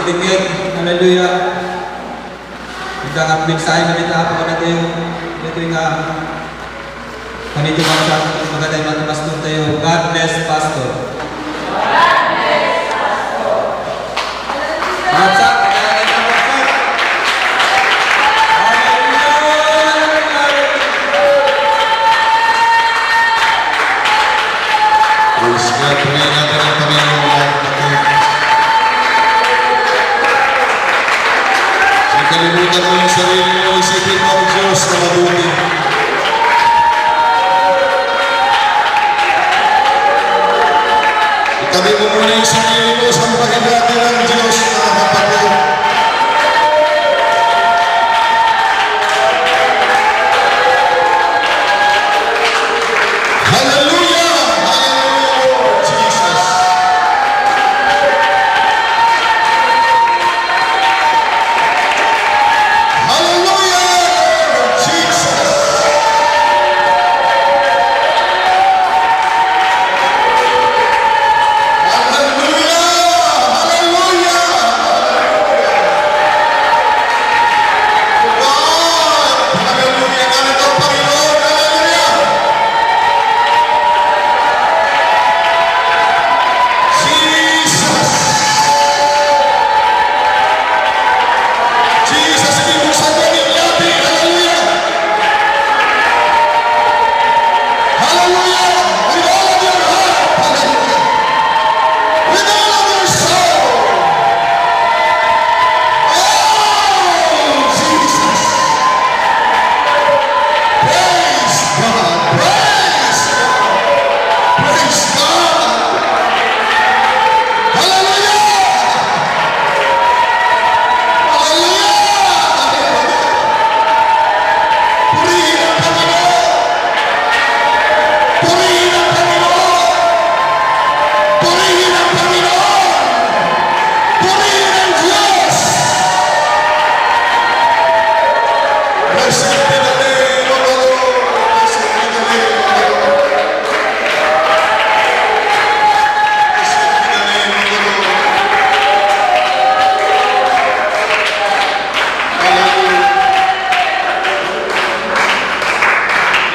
dikit. Hallelujah. Ang mensahe na nito natin yung panito sa maganda yung pastor tayo. God bless Pastor. God bless Pastor. What's up? Praise God. Purihin natin ang Panginoon mga kapatid. So, kalimutan mo yung sarili mo, isipin mo ang Diyos na mabuti. Itabi mo muna yung sarili mo, sampahin natin ang Diyos mga kapatid.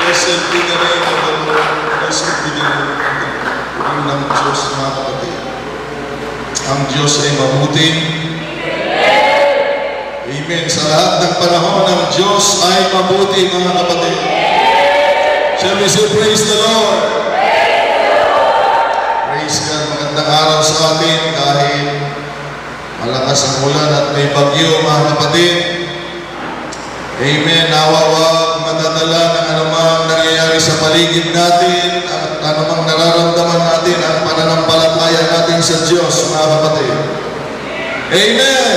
Blessed be the name of the Lord. Blessed be the name ng Diyos, mga kapatid. Ang Diyos ay mabuti. Amen. Sa lahat ng panahon, ang Diyos ay mabuti, mga kapatid. Shall we say, praise the Lord? Praise God. Magandang araw sa atin kahit malakas ang ulan at may bagyo, mga kapatid. Amen. Nawawag madadala ng anumang nangyayari sa paligid natin at anumang nararamdaman natin ang pananampalataya natin sa Diyos, mga kapatid. Amen.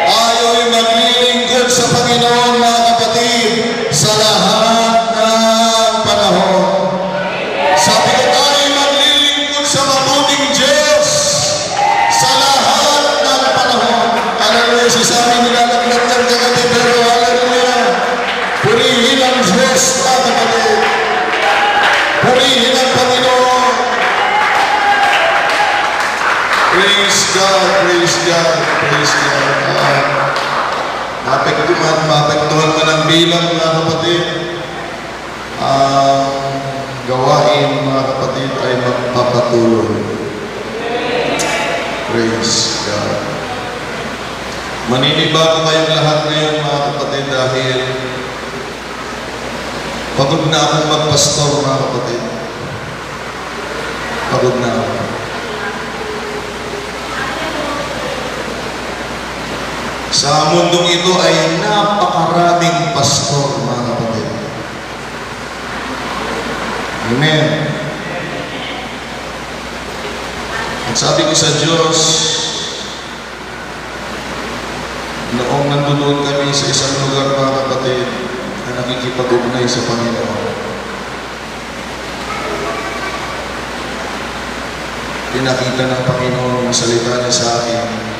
Tayo'y maglilingkod sa Panginoon, mga kapatid, sa lahat ng panahon. Sabi ko, tayo'y maglilingkod sa mabuting Diyos sa lahat ng panahon. Hallelujah. Sabi nila naglatag na kami, pero hallelujah. Purihin ang Diyos, mga kapatid. Purihin ang Panginoon. Praise God, praise God, praise God. Mapektuhan man ang bilang, mga kapatid. Ang gawain, mga kapatid, ay magpapatuloy. Praise God. Maninibago kayong lahat ngayon, mga kapatid, dahil pagod na akong magpastor, mga kapatid. Pagod na ako. Sa mundong ito ay napakaraming pastor, mga kapatid. Amen. At sabi ko sa Diyos, noong nandoon kami sa isang lugar, mga kapatid, na nakikipag-ugnay sa Panginoon. Pinakita ng Panginoon yung salita niya sa akin.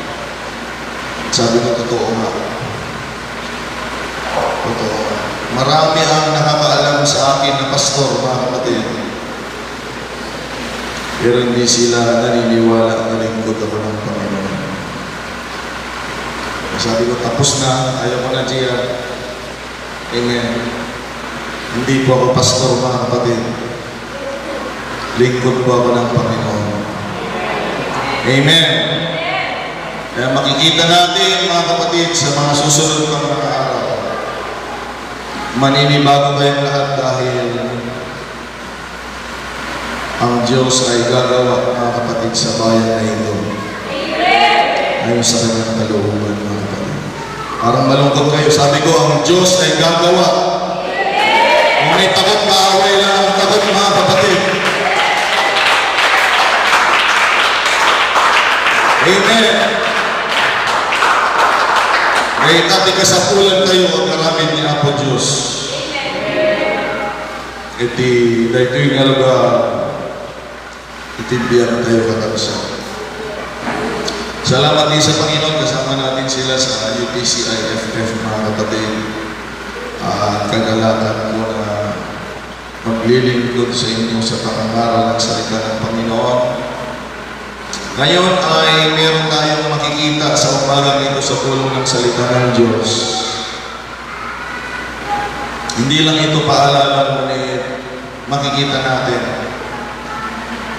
Sabi ko, totoo nga. Totoo. Marami ang nakakaalam sa akin na pastor, mga kapatid. Pero hindi sila naniniwala na lingkod ako ng Panginoon. Sabi ko, tapos na, ayaw ko na diyan. Amen. Hindi po ako pastor, mga kapatid. Lingkod po ako ng Panginoon. Amen. Kaya makikita natin, mga kapatid, sa mga susunod pang mga araw, maninibago ba yung lahat dahil ang Diyos ay gagawa, mga kapatid, sa bayan na ito. Ayon sa kanyang kalooban, mga kapatid. Parang malungkot kayo. Sabi ko, ang Diyos ay gagawa. Kung may takot, maaway lang ang takot, mga kapatid. Amen. May katikasapulan kayo at karamin ni Apo Diyos. Iti, dahito yung alaga, itindihan kayo katansa. Salamat din sa Panginoon, kasama natin sila sa UPCIFF, mga kapatid. Kagalakan ko na maglilingkod sa inyo sa pangangaral ng salita ng Panginoon. Ngayon ay meron tayong makikita sa umagang ito sa tulong ng salita ng Diyos. Hindi lang ito paalala, ngunit makikita natin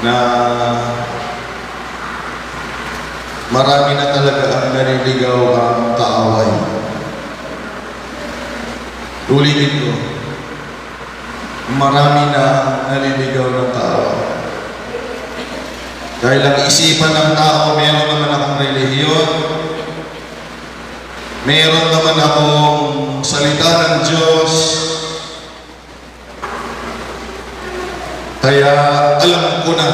na marami na talaga ang naliligaw ang kaaway. Ulitin ko, marami na ang naliligaw ng kaaway. Dahil ang isipan ng tao, meron naman akong relihiyon, meron naman akong salita ng Diyos, kaya alam ko na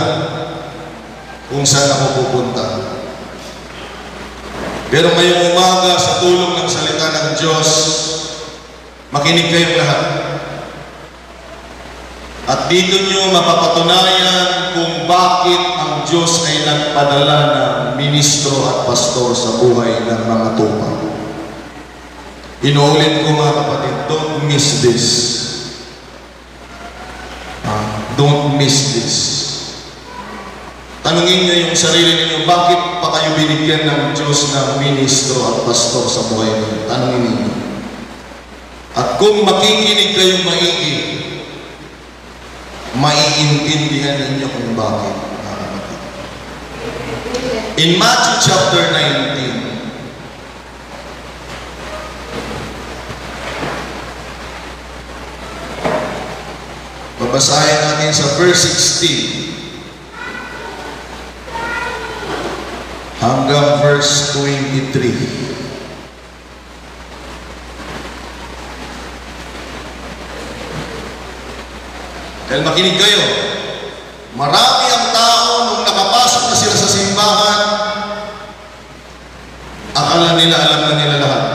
kung saan ako pupunta. Pero ngayong umaga, sa tulong ng salita ng Diyos, makinig kayong lahat. At dito nyo mapapatunayan kung bakit ang Diyos ay nagpadala ng ministro at pastor sa buhay ng mga tupa. Inuulit ko, mga kapatid, don't miss this. Don't miss this. Tanungin nyo yung sarili ninyo, bakit pa kayo binigyan ng Diyos ng ministro at pastor sa buhay ninyo? Tanungin ninyo. At kung makikinig kayong maigi, maiintindihan ninyo kung bakit. In Matthew chapter 19, babasahin natin sa verse 16 hanggang verse 23. Dahil makinig kayo, marami ang tao nung nakapasok na sila sa simbahan, akala nila alam na nila lahat.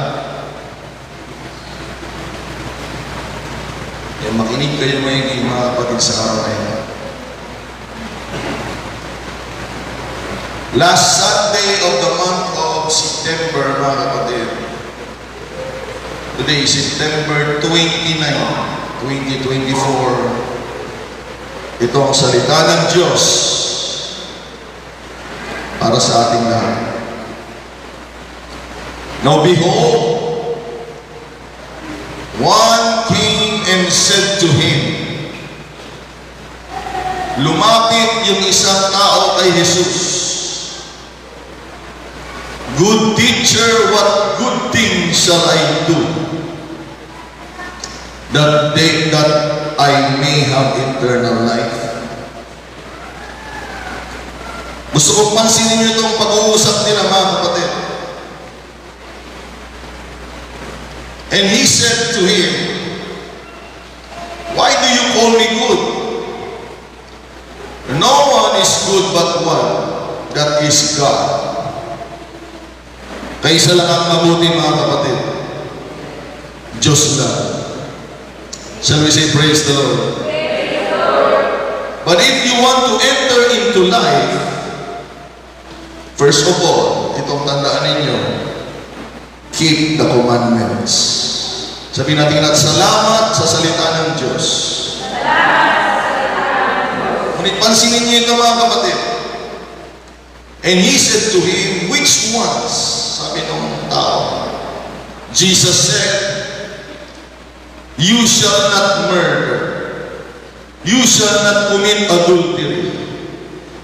Dahil makinig kayo maigi, mga kapatid, sa araw na ito. Last Sunday of the month of September, mga kapatid, today, September 29, 2024, ito ang salita ng Diyos para sa ating lahat. Now behold, one came and said to him, lumapit yung isang tao kay Jesus, "Good teacher, what good things shall I do that I may have eternal life?" Gusto kong pansinin niyo itong pag-uusap nila, mga kapatid. And he said to him, "Why do you call me good? No one is good but one, that is God." Kaisa lang ang mabuti, mga kapatid. Diyos lang. Shall we say praise the Lord? Praise the Lord. But if you want to enter into life, first of all, itong tandaan ninyo, keep the commandments. Sabihin natin salamat sa salita ng Diyos. Salamat sa salita ng Diyos. Ngunit pansinin niyo ito, mga kapatid. And he said to him, which ones? Sabi ng tao, Jesus said, "You shall not murder. You shall not commit adultery.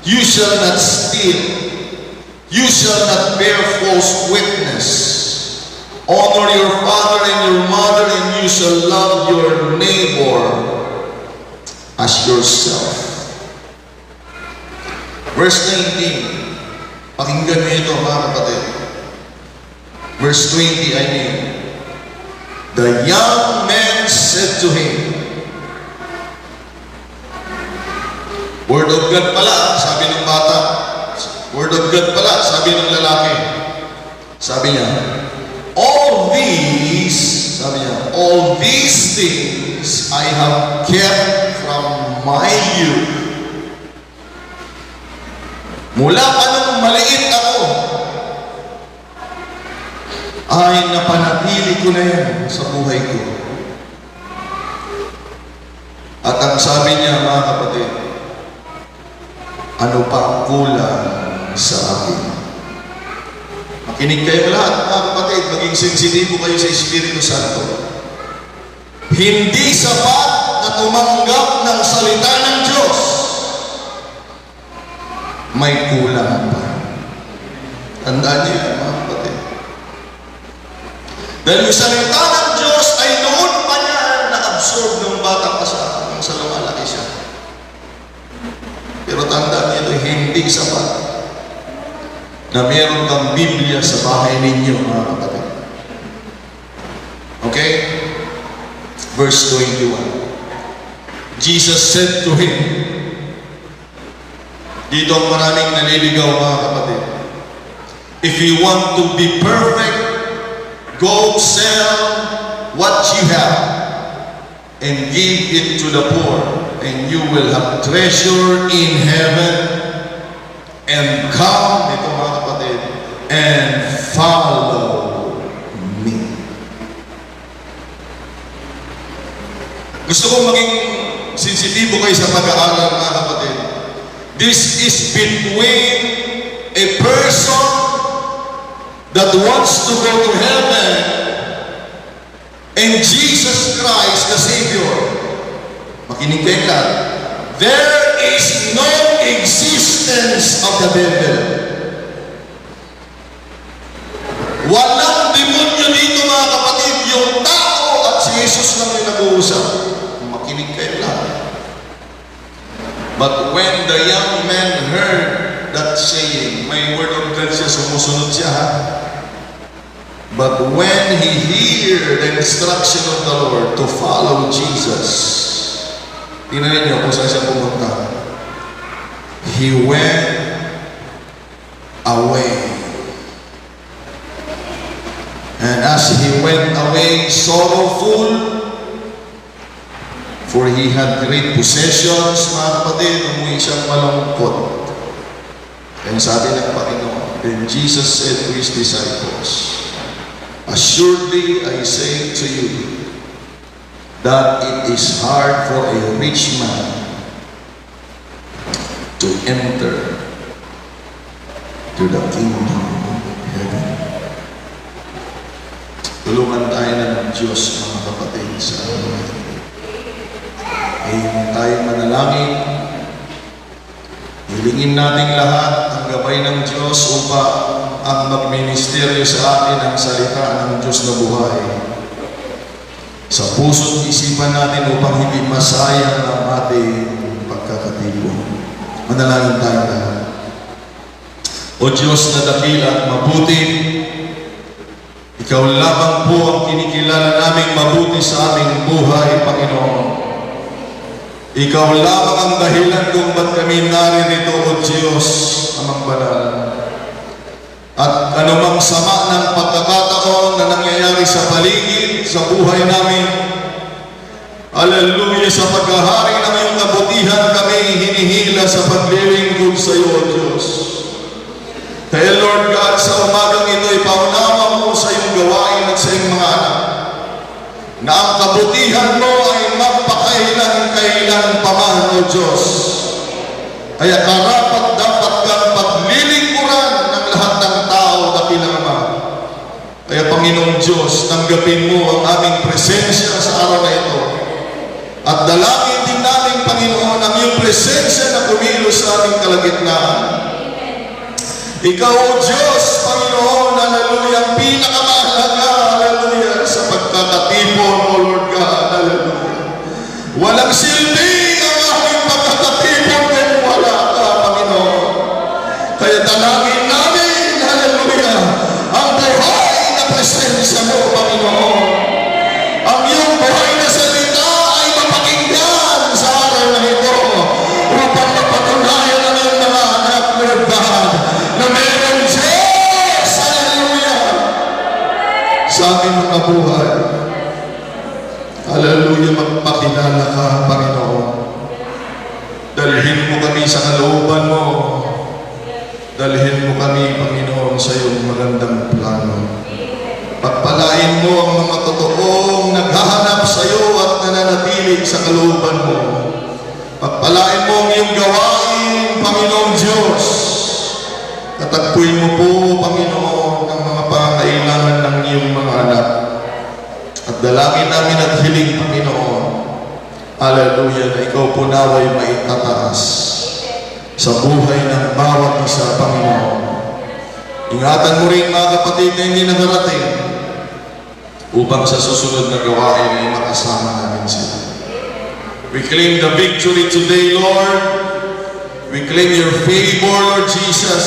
You shall not steal. You shall not bear false witness. Honor your father and your mother, and you shall love your neighbor as yourself." Verse 19. Pakinggan niyo ito, mga kapatid. Verse 20, I mean. The young man said to him, Word of God pala, sabi ng bata. Word of God pala, sabi ng lalaki. Sabi niya, all these things I have kept from my youth. Mula pa nung maliit ako, ay napanatili ko na yan sa buhay ko. At ang sabi niya, mga kapatid, ano pa ang kulang sa akin? Makinig kayo lahat, mga kapatid, maging sensitibo kayo sa Espiritu Santo. Hindi sapat na tumanggap ng salita ng Diyos. May kulang pa. Tandaan niyo yan, mga kapatid. Dahil yung salita ng Diyos ay noon pa niya na-absorb ng bata pa sa lumalaki siya. Pero tandaan niyo ito, hindi sapat na meron kang Biblia sa bahay ninyo, mga kapatid. Okay? Verse 21. Jesus said to him, dito ang maraming naliligaw, mga kapatid. If you want to be perfect, go sell what you have and give it to the poor, and you will have treasure in heaven. And come, dito mga kapatid, and follow me. Gusto kong maging sensitibo kayo sa pag-aaral, mga kapatid. This is between a person that wants to go to heaven and Jesus Christ, the Savior. Makinig kayo lang. There is no existence of the devil. Walang demonyo dito, mga kapatid. Yung tao at si Jesus lang yung nag-uusap. Makinig kayo lang. But when the young man heard that saying, may word of God siya, sumusunod siya, ha? But when he heard the instruction of the Lord to follow Jesus, tinanin niyo kung saan siya pumunta. He went away. And as he went away sorrowful, for he had great possessions, mga kapatid, umuwi siyang malungkot. And sabi ng Panginoon, then Jesus said to his disciples, assuredly I say to you, that it is hard for a rich man to enter to the kingdom of heaven. Tulungan tayo ng Diyos, mga kapatid, sa mga ay tayong manalangin. Hilingin natin lahat ang gabay ng Diyos upang ang magministeryo sa atin ang salita ng Diyos na buhay. Sa puso't isipan natin upang hindi masayang ang ating pagkakatibo. Manalangin tayo lahat. O Diyos na dakila at mabuti, Ikaw lamang po ang kinikilala naming mabuti sa aming buhay, Panginoon. Ikaw lamang ang dahilan kung ba't kami naririto, O Diyos, amang banal. At anumang sama ng pagkakataon na nangyayari sa paligid, sa buhay namin, haleluya, sa paghahari ng iyong kabutihan kami hinihila sa paglilingkod sa iyo, O Diyos. Kaya Lord God, sa umagang ito, ipaunawa mo sa iyong gawain at sa iyong mga anak na ang kabutihan mo ay magpakailan-kailan paman, O Diyos. Kaya karapat dapat kang paglilingkuran ng lahat ng tao, dakilang Ama. Kaya Panginoong Diyos, Diyos, tanggapin mo ang aming presensya sa araw na ito. At dalangin din namin, Panginoon, ang iyong presensya na kumilos sa aming kalagitnaan. Ikaw, O Diyos, Panginoon, hallelujah, ang pinakamahalaga, hallelujah, sa pagkakatipon, O Lord God, hallelujah. Walang silbi ang aming pagkakatipon kung wala ka, Panginoon. Kaya dalangin namin, hallelujah, ang buhay na presensya mo, Panginoon. Ang iyong buhay na salita ay mapakinggan sa araw na ito upang mapatunayan ang iyong mga anak, Lord God, na meron Diyos, hallelujah, sa aming mga buhay. Hallelujah, magpakilala ka, Panginoon. Dalhin mo kami sa kalooban mo. Dalhin mo kami, Panginoon, sa iyong magandang plano. Pagpalain mo ang mga totoong naghahanap sa iyo at nananatili sa kalooban mo. Pagpalain mo ang iyong gawain, Panginoong Diyos. Katagpuin mo po, Panginoon, ang mga pangangailangan ng iyong mga anak. At dalangin namin at hiling, Panginoon, hallelujah, na ikaw po naway maitataas sa buhay ng bawat isa, Panginoon. Ingatan mo rin, mga kapatid, na hindi nakarating upang sa susunod na gawain ay makasama namin sila. We claim the victory today, Lord. We claim your favor, Lord Jesus.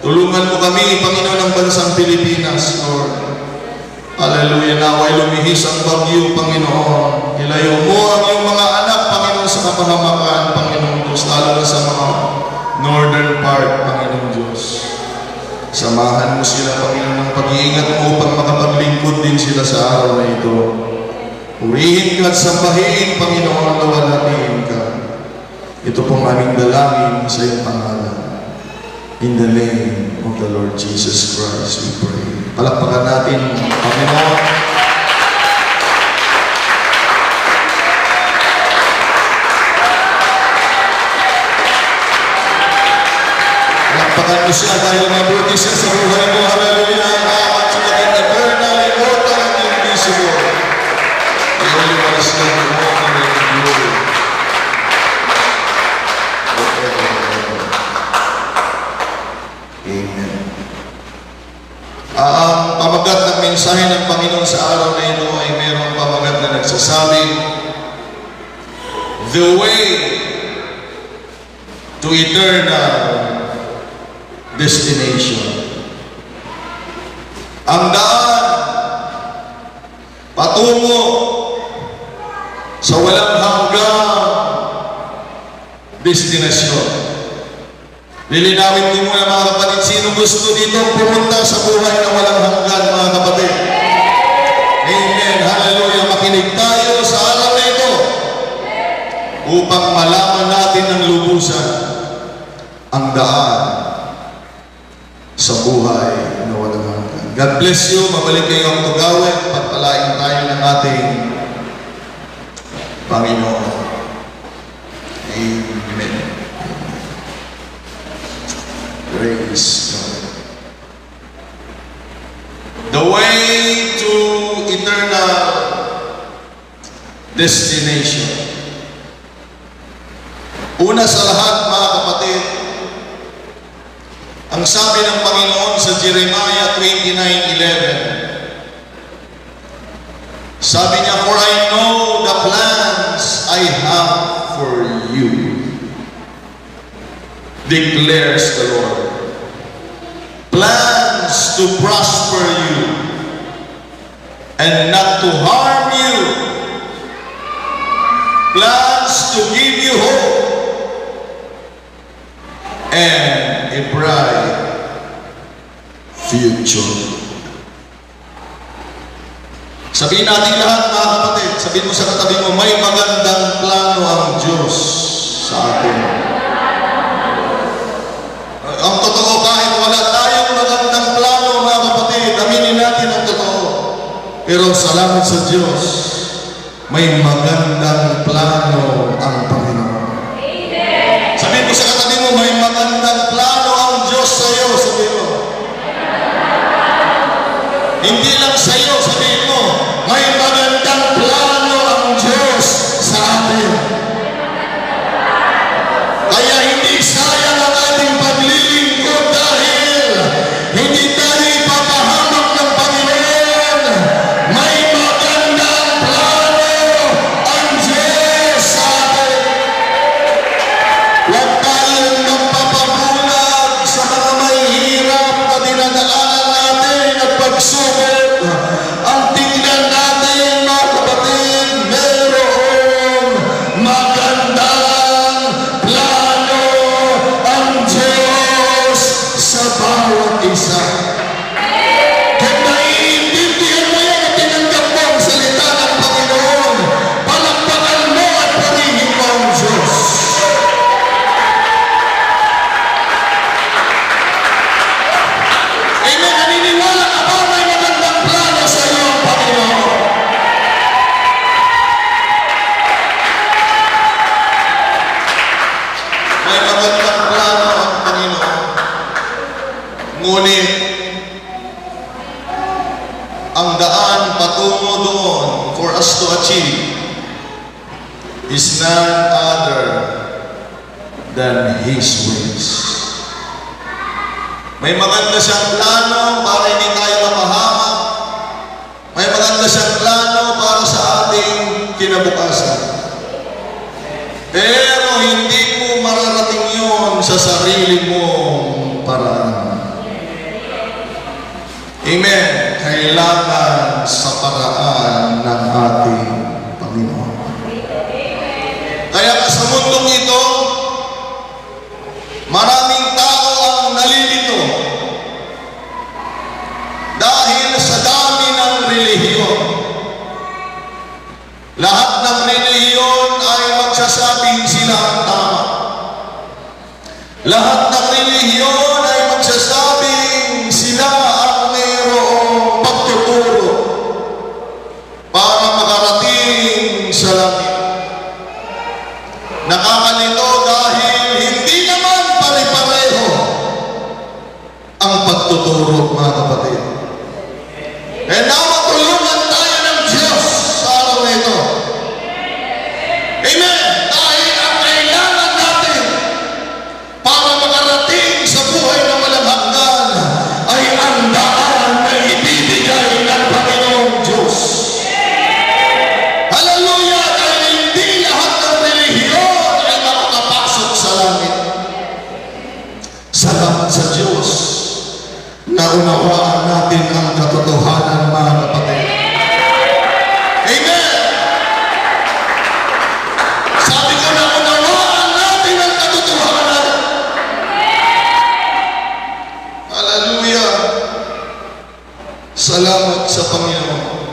Tulungan mo kami, Panginoon, ng bansang Pilipinas, Lord. Hallelujah, naway lumihis ang bagyo, Panginoon. Ilayo mo ang iyong mga anak, Panginoon, sa kapahamakan, Panginoon Diyos, lalo na sa mga northern part, Panginoon Diyos. Samahan mo sila, Panginoon, ng pag-iingat mo upang makapaglingkod din sila sa araw na ito. Purihin ka at sambahin, Panginoon, nawalamihin ka. Ito pong aming dalangin sa iyong pangalan. In the name of the Lord Jesus Christ, we pray. Palakpakan natin, Panginoon. Palakpakan mo siya dahil mabuti siya sa buhay mo. Hallelujah. Amat siya naging eternal, immortal, and invisible. The only one is God, the one in glory. Amen. Ang pamagat ng mensahe ng Panginoon sa araw na ito ay mayroong pamagat na nagsasabi, the way to eternal destination. Ang daan patungo sa walang hanggang destinasyon. Lilinawin ko muna, mga kapatid, sino gusto dito pumunta sa buhay na walang hanggan, mga kapatid? Amen. Hallelujah. Makinig tayo sa araw na ito upang malaman natin ng lubusan ang daan sa buhay na walang hanggan. God bless you. Mabalik kayo ang tugawin. Pagpalain tayo ng ating Panginoon. Amen. Praise God. The way to eternal destination. Una sa lahat, mga kapatid, ang sabi ng Panginoon sa Jeremiah 29:11, sabi niya, for I know the plans I have for you, declares the Lord. Plans to prosper you and not to harm you. Plans to give you hope and a bright future. Sabihin natin lahat, mga kapatid, sabihin mo sa katabi mo, may magandang plano ang Diyos sa atin. Ang totoo, kahit wala tayong magandang plano, mga kapatid, aminin natin ang totoo. Pero salamat sa Diyos, may magandang plano ang Panginoon. Amen. Sabihin mo sa katabi mo, may magandang plano ang Diyos sa iyo. Sabihin mo. Hindi lang none other than His ways. May maganda siyang plano para hindi tayo mapahamak. May maganda siyang plano para sa ating kinabukasan. Pero hindi mo mararating yun sa sarili mong paraan. Amen. Kailangan sa paraan ng ating Panginoon. Kaya sa mundong ito, maraming tao ang nalilito dahil sa dami ng relihiyon. Lahat ng relihiyon ay magsasabing sila ang tama. Lahat ng relihiyon ay magsasabing sila ang mayroong pagtuturo para makarating sa langit. Nakakalito dahil hindi naman pare-pareho ang pagtuturo, mga kapatid. And now, matulungan tayo ng Diyos sa araw na ito. Amen! Dahil ang kailangan natin para makarating sa buhay na walang hanggan ay ang daan na ibibigay ng Panginoong Diyos. Hallelujah! Dahil hindi lahat ng relihiyon ay makakapasok sa langit. Salamat sa Diyos na unawaan natin ang katotohanan, mga kapatid. Amen! Sabi ko na unawaan natin ang katotohanan. Hallelujah! Salamat sa Panginoon.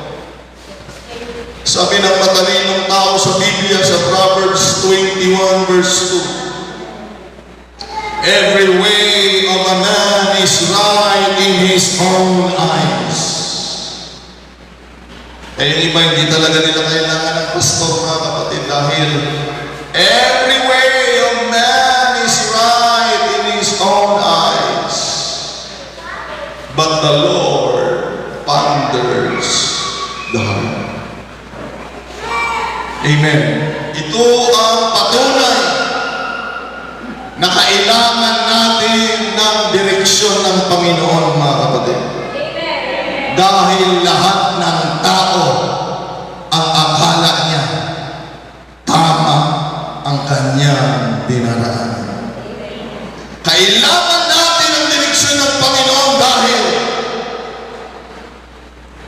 Sabi ng matalinong tao sa Biblia sa Proverbs 21 verse 2, every way of a man is right in his own eyes. Eh, yung iba hindi talaga nila kailangan ng pastor, mga kapatid, dahil every way of man is right in his own eyes, but the Lord ponders the heart. Amen. Ito ang patunay na kailangan natin ng direksyon ng Panginoon, mga kapatid. Dahil lahat ng tao ang akala niya tama ang kanyang dinaraanan. Kailangan natin ang direksyon ng Panginoon dahil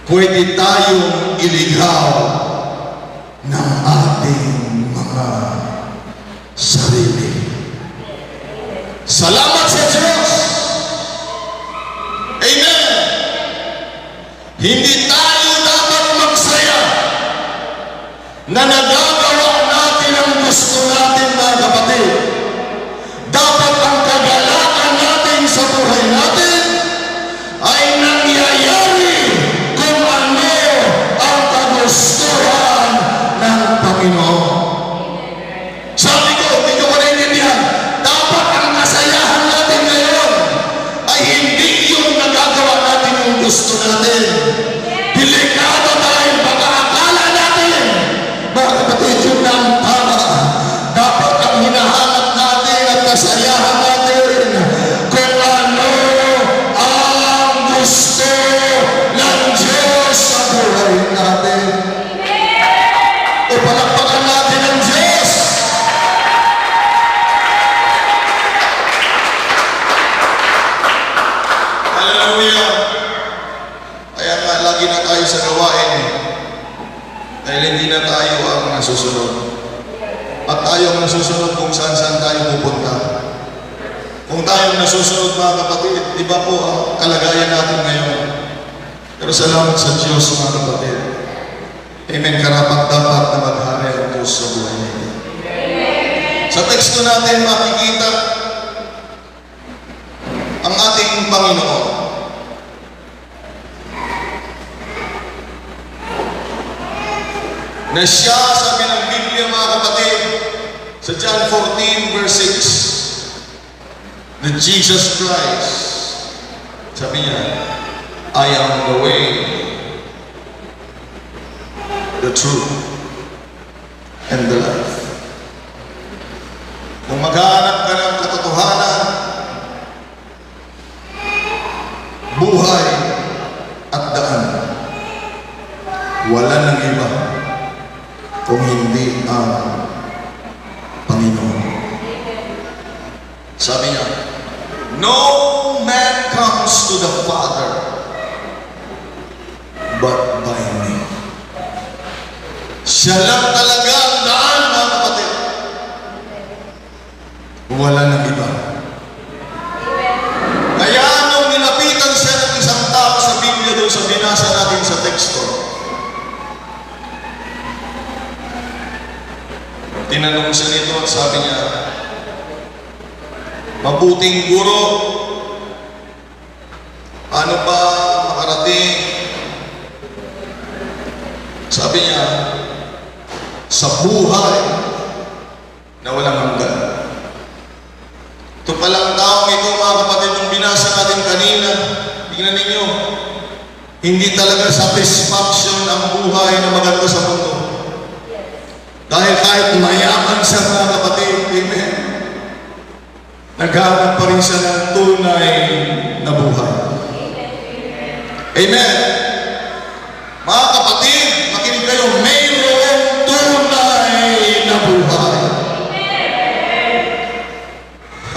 pwede tayong iligaw ng ating mga sarili. Salamat sa Diyos! Amen! Hindi tayo dapat magsaya na nagagawa natin ang gusto natin, mga kapatid. Dapat ang kagalakan natin sa buhay natin ay nangyayari kung ano ang kagustuhan ng Panginoon. Sabi ko, hindi ko naiintindihan. Dapat ang kasayahan natin ngayon ay hindi yung nagagawa natin yung gusto natin. Delikado dahil baka akala natin, mga kapatid, yun na ang tama. Dapat ang hinahanap natin at kasayahan natin kung ano ang gusto ng Diyos sa buhay natin. O palakpakan natin ang Diyos. Hallelujah! Kaya nga, lagi na tayo sa gawain eh. Dahil hindi na tayo ang nasusunod. At tayo ang nasusunod kung saan tayo pupunta. Kung tayo ang nasusunod, mga kapatid, di ba po ang kalagayan natin ngayon? Pero salamat sa Diyos, mga kapatid. Amen. Karapat-dapat na maghari ang Diyos sa buhay natin. Sa teksto natin makikita ang ating Panginoon. Na siya, sabi ng Biblia, mga kapatid, sa John 14 verse 6, na Jesus Christ, sabi niya, I am the way, the truth, and the life. Kung maghahanap ka ng katotohanan, buhay at daan, wala nang iba kung hindi ang Panginoon. Sabi niya, no man comes to the Father but by me. Siya lang talaga ang daan, mga kapatid. Wala nang iba. Kaya nung nilapitan siya ng isang tao sa Biblia doon sa binasa natin sa teksto, tinanong siya nito at sabi niya, mabuting guro, paano ba makarating? Sabi niya, sa buhay na walang hanggan. Ito palang taong ito, mga kapatid, yung binasa natin kanina, tingnan ninyo, hindi talaga satisfaction ang buhay na maganda sa mundo. Dahil kahit mayaman siya, mga kapatid, amen, naghahanap pa rin siya ng tunay na buhay. Amen. Mga kapatid, makinig kayo, mayroong tunay na buhay.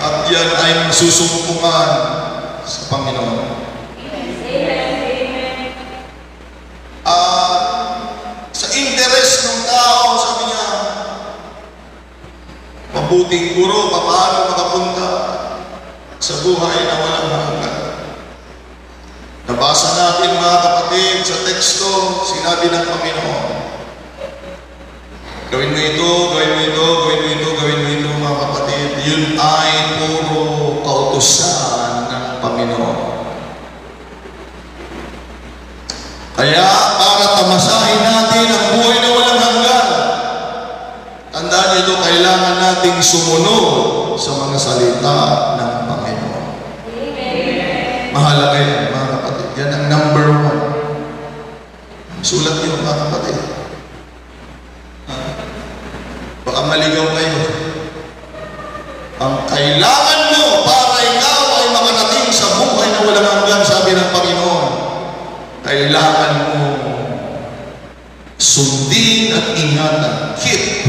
At yan ay masusumpungan sa Panginoon. Sa interest ng tao, sabi niya, mabuting guro, paano makapunta sa buhay na walang hanggan. Nabasa natin, mga kapatid, sa teksto, sinabi ng Panginoon, gawin mo ito, gawin mo ito, gawin mo ito, gawin mo ito, mga kapatid. Yun ay puro kautusan ng Panginoon. Kaya, para tamasahin natin ang buhay na walang hanggan, tandaan niyo ito, kailangan nating sumunod sa mga salita ng Panginoon. Mahalaga yan, mga kapatid. Yan ang number 1. Sulat niyo, mga kapatid. Baka maligaw kayo. Ang kailangan mo para ikaw ay makarating sa buhay na walang hanggan, sabi ng Panginoon, kailangan mo sundin at ingatan, keep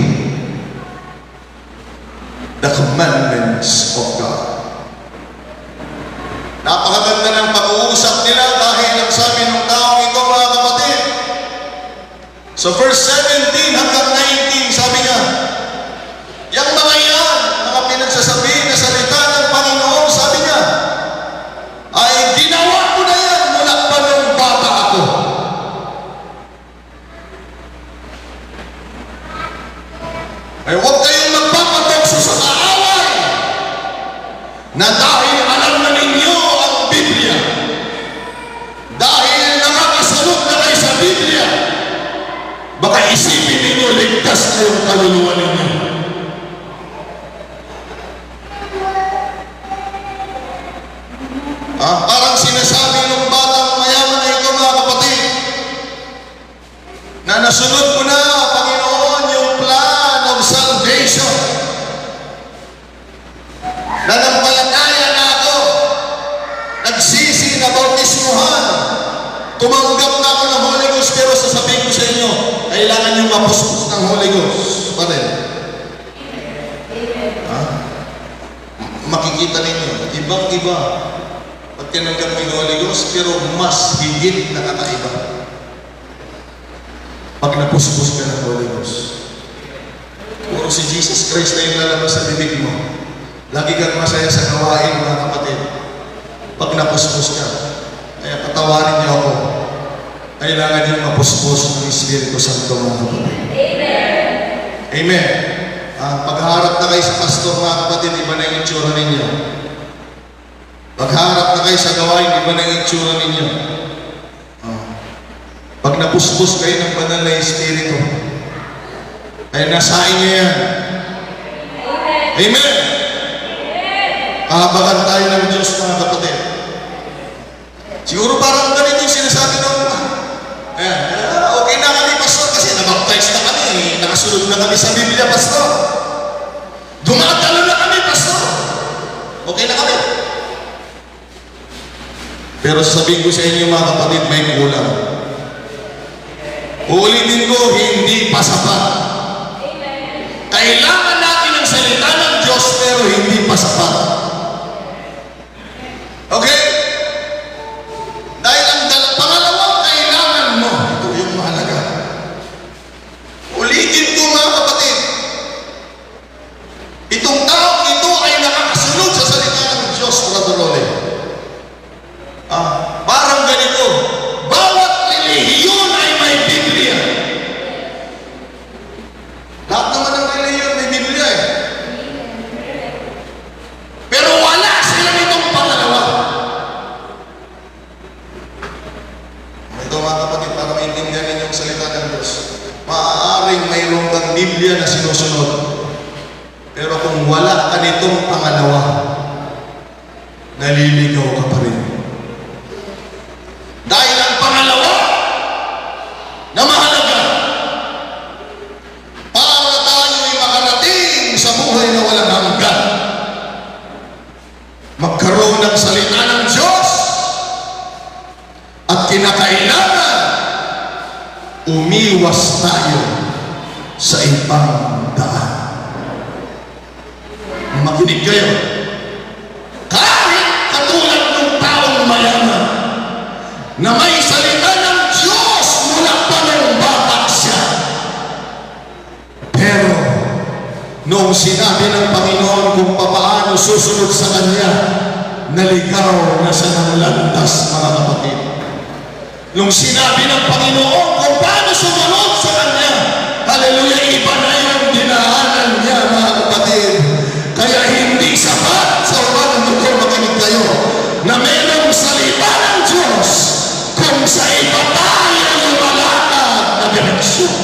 the commandments of God. Napakaganda ng pag-uusap nila dahil ang sabi ng taong ito, mga kapatid, sa verse 17 hanggang 19, sabi niya, yung mga yan, mga pinagsasabi na salita ng Panginoon, sabi niya, ay ginawa ko na yan mula pa nung bata ako. Ay huwag kayong magpapatokso sa kaaway na dahil alam na ninyo ang Biblia, dahil nakakasunod na kayo sa Biblia, baka isipin ninyo ligtas na yung kaluluwa ninyo. Parang sinasabi ng batang mayaman na ito, mga kapatid, na nasunod ko na, Panginoon, yung plan of salvation. Nanampalataya na ako, nagsisi na bautismuhan, tumanggap na ako ng Holy Ghost, pero sasabihin ko sa inyo, kailangan nyo mapuspos ng Holy Ghost. Pare, makikita ninyo, ibang-iba, pag tinanggap mo yung Holy Ghost, pero mas higit na kakaiba. Pag napuspos ka ng Holy Ghost, puro si Jesus Christ na yung lalabas sa bibig mo. Lagi kang masaya sa gawain, mga kapatid. Pag napuspos ka, kaya patawarin niyo ako. Kailangan niyo mapuspos ng Espiritu Santo, mga kapatid. Amen. Amen. Pagharap na kayo sa pastor, mga kapatid, iba na yung itsura ninyo. Pagharap na kayo sa gawain, iba na yung itsura ninyo. Pag napuspos kayo ng banal na Espiritu, ay nasain niyo yan. Amen. Kahabagan tayo ng Diyos, mga kapatid. Siguro parang ganito yung sinasabi ng okay na kami, pastor, kasi nabaptize na kami. Nakasunod na kami sa Biblia, pastor. Dumadalo na kami Pero sasabihin ko sa inyo mga kapatid, may kulang. Uulitin ko, hindi pa sapat. Kailangan natin ang salita ng Diyos, pero hindi pa sapat. Okay? Dahil ang pangalawang kailangan mo, ito yung mahalaga. Ulitin ko mga kapatid, itong tao ito ay nakakasunod sa salita ng Diyos, Brother Rolly. Parang ganito, bawat relihiyon ay may Biblia. Lahat naman ng relihiyon may Biblia eh. Pero wala sila nitong pangalawa. Ito mga kapatid, para maintindihan ninyo ang salita ng Diyos, maaaring mayroon kang Biblia na sinusunod. Pero kung wala ka nitong pangalawa, naliligaw ka pa rin. Dahil ang pangalawa na mahalaga para tayo'y makarating sa buhay na walang hanggan, magkaroon ng salita ng Diyos at kinakailangan umiwas tayo sa ibang daan. Makinig kayo. Kahit katulad ng taong mayaman na may salita ng Diyos mula pa ng bata siya. Pero, noong sinabi ng Panginoon kung papaano susunod sa Kanya, naligaw na sa ng landas, mga kapatid. Nung sinabi ng Panginoon kung paano sumunod sa Kanya, hallelujah, iba na yung dinaanan niya, mga kapatid. Kaya hindi sapat sa umagang ito, makinig kayo, na mayroong salita ng Diyos kung sa iba tayo lumalakad na direksyon.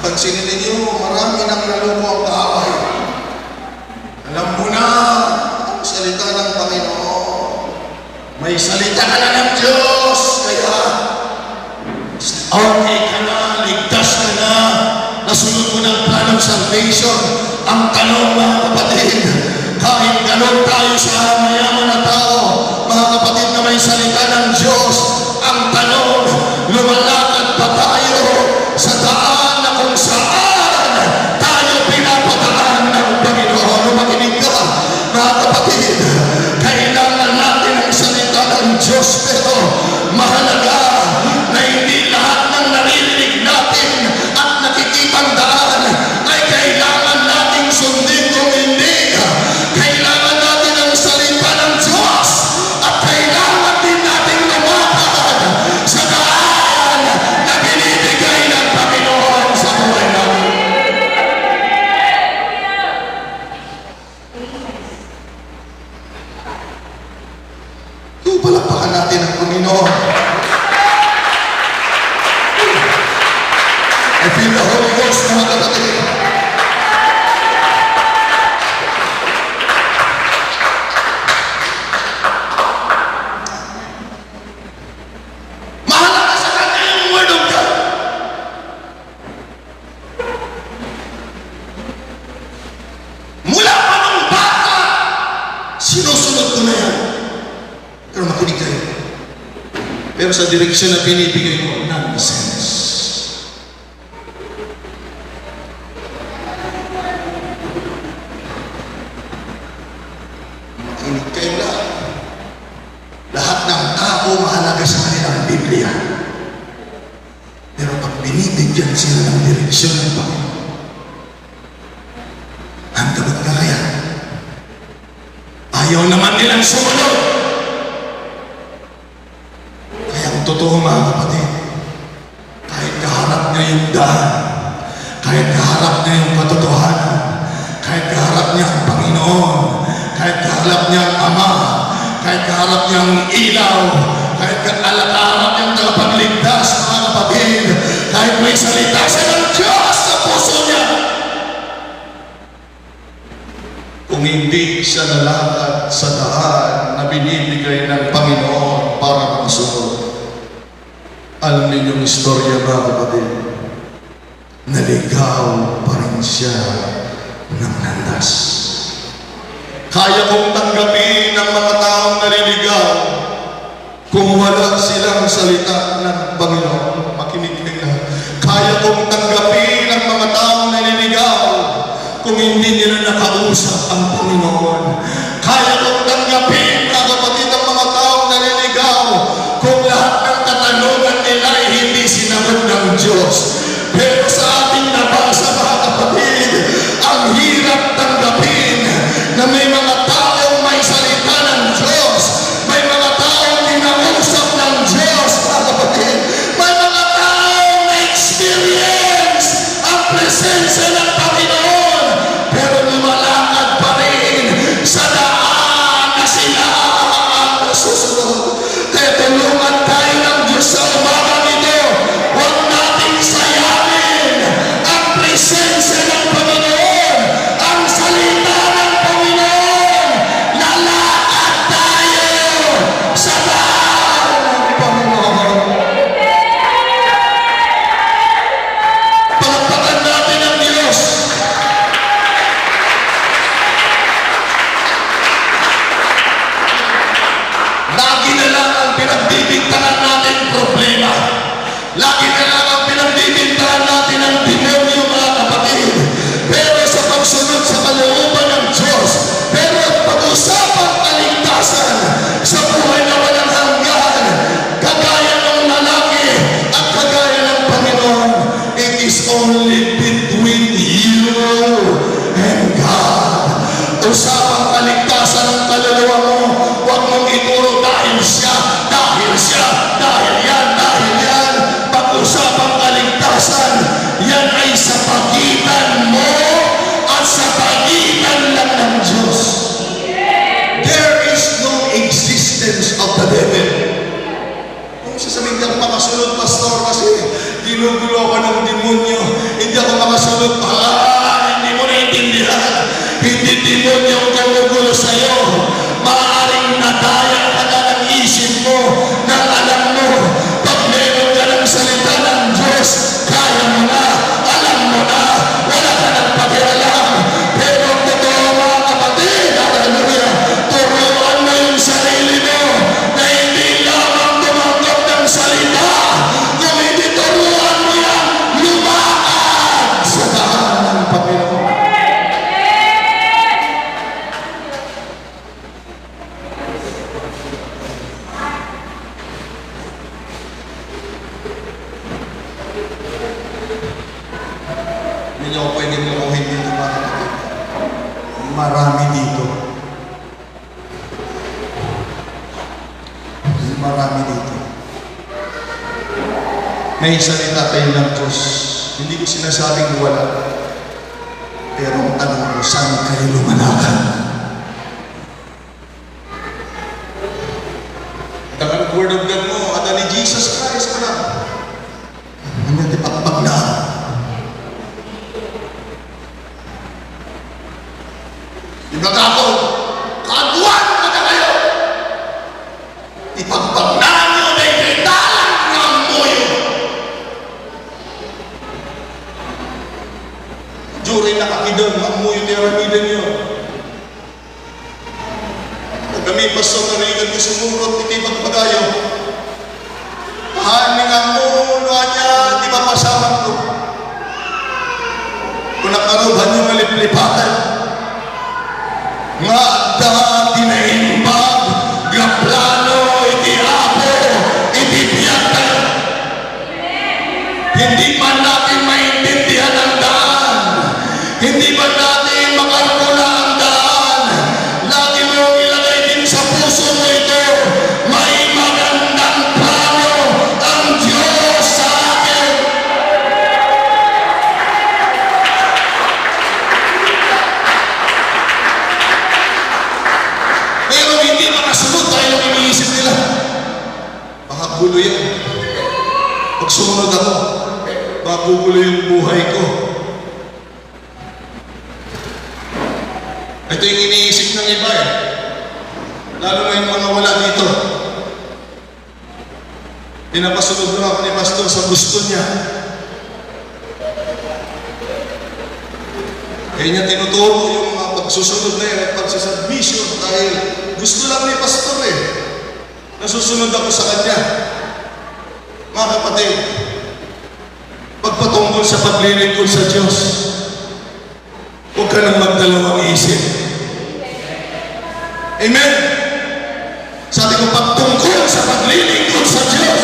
Pansinin ninyo, marami nang nalupo ang kaaway. Alam mo na ang salita ng Panginoon. May salita ka na ng Diyos, kaya okay ka na, ligtas ka na, nasunod mo ng planong salvation. Ang tanong, mga kapatid, kahit ganun tayo sa mayaman na tao, mga kapatid na may salita ng Diyos, ang tanong, lumalakad pa tayo sa daan na kung saan tayo pinapataan ng Panginoon. Makinig ka, mga kapatid, kailangan natin ang salita ng Diyos, pero mahalaga na hindi lahat ng naririnig natin at nakikitang daan ay kailangan nating sundin kung hindi. Kailangan natin ang salita ng Diyos at kailangan din natin lumakad sa daan na binibigay ng Panginoon sa buhay natin. Palakpakan natin ang Panginoon. I feel the Holy Ghost, mga kapatid. Mahalaga sa kanya yung Word of God. Mula pa ng bata, sinusunod ko na yan. Pero makinig kayo. Pero sa direksyon na pinibigay mo, nonsense. Makinig kayo lahat. Lahat ng tao mahalaga sa kanilang Biblia. Pero pag binibigyan sila ng direksyon ng Panginoon, ang tagot na kaya, ayaw naman nilang sumunod. Totoo mga kapatid, kahit kaharap niya yung daan, kahit kaharap niya yung katotohanan, kahit kaharap niya ang Panginoon, kahit kaharap niya ang Ama, kahit kaharap niya ang ilaw, kahit kaharap niya ang tagapagligtas, mga kapatid, kahit may salita siya ng Diyos sa puso niya, kung hindi siya lalakad sa daan na binibigay ng Panginoon para makasunod, alam ninyong istorya, mga kapatid, naligaw pa rin siya ng landas. Kaya kong tanggapin ang mga taong naliligaw kung wala silang salita ng Panginoon. Makinig kayo. Kaya kong tanggapin ang mga taong naliligaw kung hindi nila nakausap ang Panginoon. Kaya kong tanggapin, mga kapatid, ang mga taong naliligaw kung lahat ng katanungan nila ay hindi sinagot ng Diyos. Pero sa ating nabasa, mga kapatid, ang hirap tanggapin na may mga taong may salita ng Diyos, may mga taong kinausap ng Diyos, mga kapatid, may mga taong na-experience ang presensya ng Panginoon, pero lumalakad pa rin sa daan na sila ang nasusunod. Kaya tulungan tayo ng Diyos sa umaga nito. Huwag nating sayangin ang presensya ng Panginoon, ang salita ng Panginoon. Lalakad tayo sa daan ng Panginoon. Palakpakan natin ang Diyos. Lagi na lang ang pinagbibintangan natin problema. Lagi na lang ang pinagbibintangan natin ang demonyo, mga kapatid. Pero sa pagsunod sa kalooban ng Diyos, pero pag-usapang kaligtasan sa buhay na walang hanggan, kagaya ng lalaki at kagaya ng Panginoon, it is only between you and God. Usapang kaligtasan ng kaluluwa mo, huwag mong ituro dahil siya, dahil siya, dahil yan, dahil yan. Pag-usapang kaligtasan, yan ay sa pagitan mo at sa pagitan lang ng Diyos. There is no existence of the devil. Kung sasabihin, hindi ako makasunod, pastor, kasi ginugulo ko ng demonyo. Hindi ako makasunod, hindi mo naintindihan. Hindi demonyo ang gumugulo sa'yo. Maaaring nadaya ka na ng isip mo, nang alam mo, pag meron ka ng salita ng Diyos, kaya mo na, alam mo na, wala ka ng pakialam. Pero ang totoo, mga kapatid, hallelujah, turuan mo yung sarili mo na hindi lamang tumanggap ng salita, kung hindi turuan mo yan, lumakad sa daan ng Panginoon. Hindi niyo ako pwedeng lukuhin dito, mga kapatid. Marami dito. Marami dito. May salita tayo ng Diyos. Hindi ko sinasabing wala. Pero ang tanong ko, saan kayo lumalakad? Ang word of God mo, at ni Jesus Christ mo na. Hanggang ipakpag na. Ibaga ako, kaguan mo na kayo. Ipagpaglaan nyo na ikritalan ng muyo. During nakakidon, ang muyo tiyaramidan nyo. Kami pasok na rin kami sumurot, iti pagpagayo. Haning ang muno niya, di ba pasaman ko? Kung nakaruban nyo maliplipatan, nga dati na imbag, gaplano, iti apo, iti piyata. Hindi man natin maintindihan ang daan. Hindi man natin makalkula ang daan. Lagi mo ilagay din sa puso mo ito. May magandang plano ang Diyos sa akin. Pero hindi makasunod tayo ng iniisip nila. Baka gulo yan. Pag sumunod ako, baka gugulo yung buhay ko. Ito yung iniisip ng iba eh. Lalo na yung mga wala dito. Pinapasunod lang ako ni Pastor sa gusto niya. Kaya niya tinuturo yung mga pagsusunod na yan at pagsasubmission dahil gusto lang ni pastor eh. Nasusunod ako sa kanya. Mga kapatid, pagpatungkol sa paglilingkod sa Diyos, huwag ka nang magdalawang isip. Amen? Sabi ko, pagtungkol sa paglilingkod sa Diyos,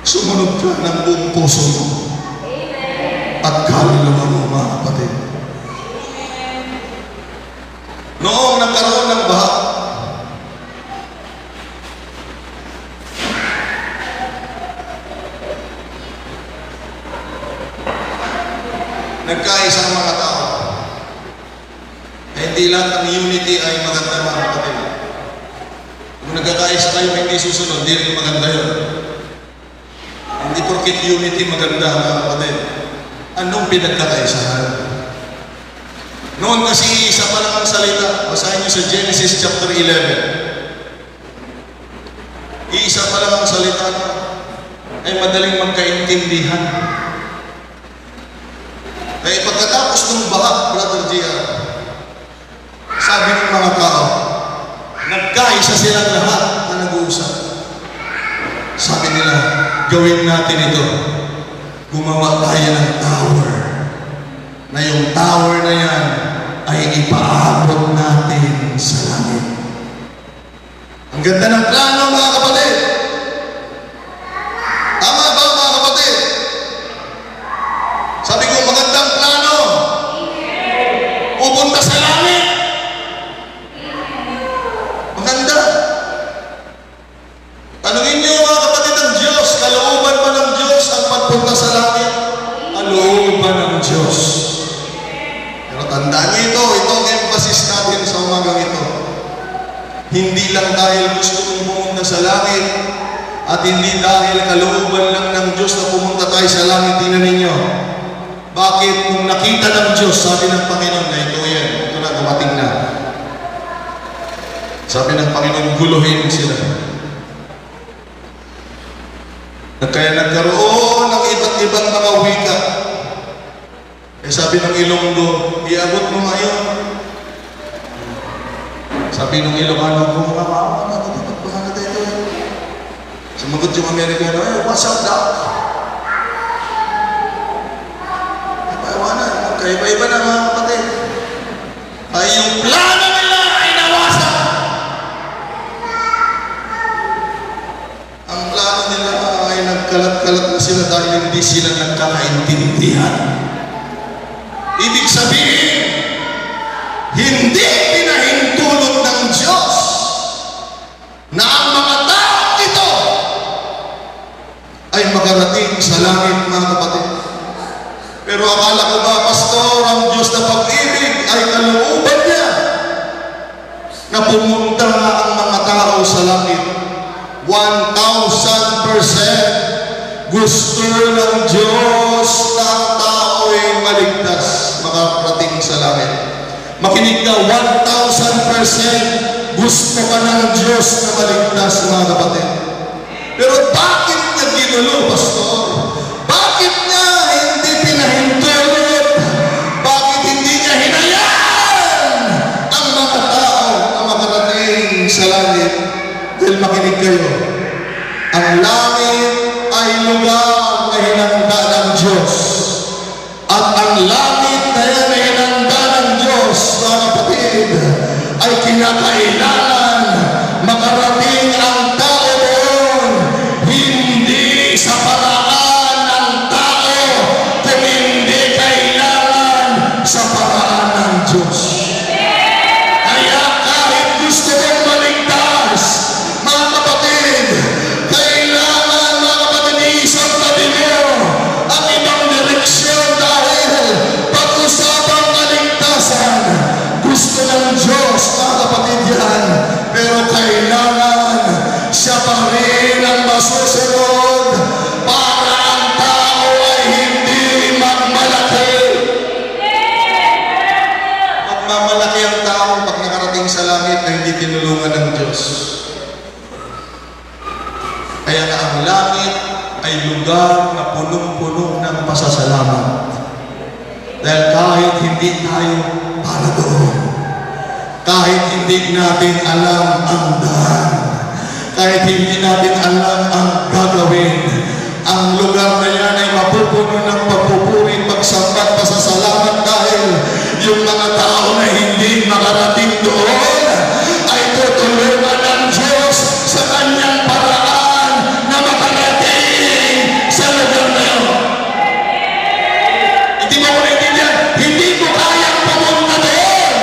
sumunod ka ng buong puso mo at kaluluwa mo, mga kapatid. Noong nagkaroon ng baha, nagkaisang mga tao. Hindi lahat ng unity ay maganda, mga kapatid. Kung nagkakaisa kayo hindi susunod, hindi rin maganda yun. Hindi porkit unity maganda, mga kapatid. Anong pinagkakaisahan? Noon kasi isa pa lang ang salita. Basahin niyo sa Genesis chapter 11. Isa pa lang ang salita ay madaling magkaintindihan. Kaya pagkatapos ng baha, Brother Gia, sabi ng mga tao, nagkaisa silang lahat na nag-uusap. Sabi nila, gawin natin ito. Gumawa tayo ng tower. Na yung tower na yan ay ipaabot natin sa langit. Ang ganda ng plano, mga kapatid. Tama ba, mga kapatid? Sabi ko, magandang plano. Pupunta sa langit. Maganda. Tanungin niyo, mga kapatid, ang Diyos, kalooban ba ng Diyos ang pagpunta sa langit? Kalooban ng Diyos. Pero tandaan niyo ito ang emphasis natin sa umagang ito. Hindi lang dahil gusto mong pumunta sa langit at hindi dahil kalooban lang ng Diyos na pumunta tayo sa langit. Tingnan ninyo. Bakit nung nakita ng Diyos, sabi ng Panginoon na ito yan, ito na, dumating na. Sabi ng Panginoon, guluhin sila. Kaya nagkaroon ng iba't ibang mga wika. Eh sabi ng Ilonggo, iabot mo ngayon. Sabi ng Ilocano, kung mga maawa na, bahala tayo. Sumagot yung Amerikano, what's up, Doc? Kaiba-iba na, mga kapatid. Ay yung plano nila ay nawasak. Ang plano nila ay nagkalat-kalat na sila dahil hindi sila nagkakaintindihan. Ibig sabihin, hindi pinahintulot ng Diyos na ang mga tao ito ay makarating sa langit, mga kapatid. Pero akala ko ba, Pastor, ang Diyos na pag-ibig ay kalooban niya na pumunta nga ang mga tao sa langit. 1,000% gusto ng Diyos na ang tao ay maligtas, makarating sa langit. Makinig ka, 1,000% gusto ka ng Diyos na maligtas, mga kapatid. Pero bakit niya ginulo, Pastor? Bakit niya hindi pinahintulot? Bakit hindi niya hinayaan ang mga tao na makarating sa langit? Dahil makinig kayo, ang langit ay lugar na hinanda ng Diyos. At ang langit na yan na hinanda ng Diyos, mga kapatid, ay kinakailangan makarating ang tao doon, hindi sa paraan ng tao, kung hindi kailangan sa paraan ng Diyos. Kaya kahit gusto mong maligtas, mga kapatid, kailangan, mga kapatid, isang tabi mo ang ibang direksyon dahil pag-usapang kaligtasan, gusto ng Diyos, mga kapatid, yan. Pero kailangan siya pa rin ang masusunod para ang tao ay hindi magmalaki. Magmamalaki ang tao pag nakarating sa langit na hindi tinulungan ng Diyos. Kaya nga ang langit ay lugar na punong-puno ng pasasalamat. Dahil kahit hindi tayo para doon, kahit hindi natin alam ang daan, kahit hindi natin alam ang gagawin, ang lugar na yan ay mapupuno ng pagpupuri, pagsamba, pasasalamat dahil yung mga tao na hindi makarating doon ay tutulungan ng Diyos sa kanyang paraan na makarating sa lugar na yun. Hindi mo ko naintindihan, hindi mo kayang pumunta doon,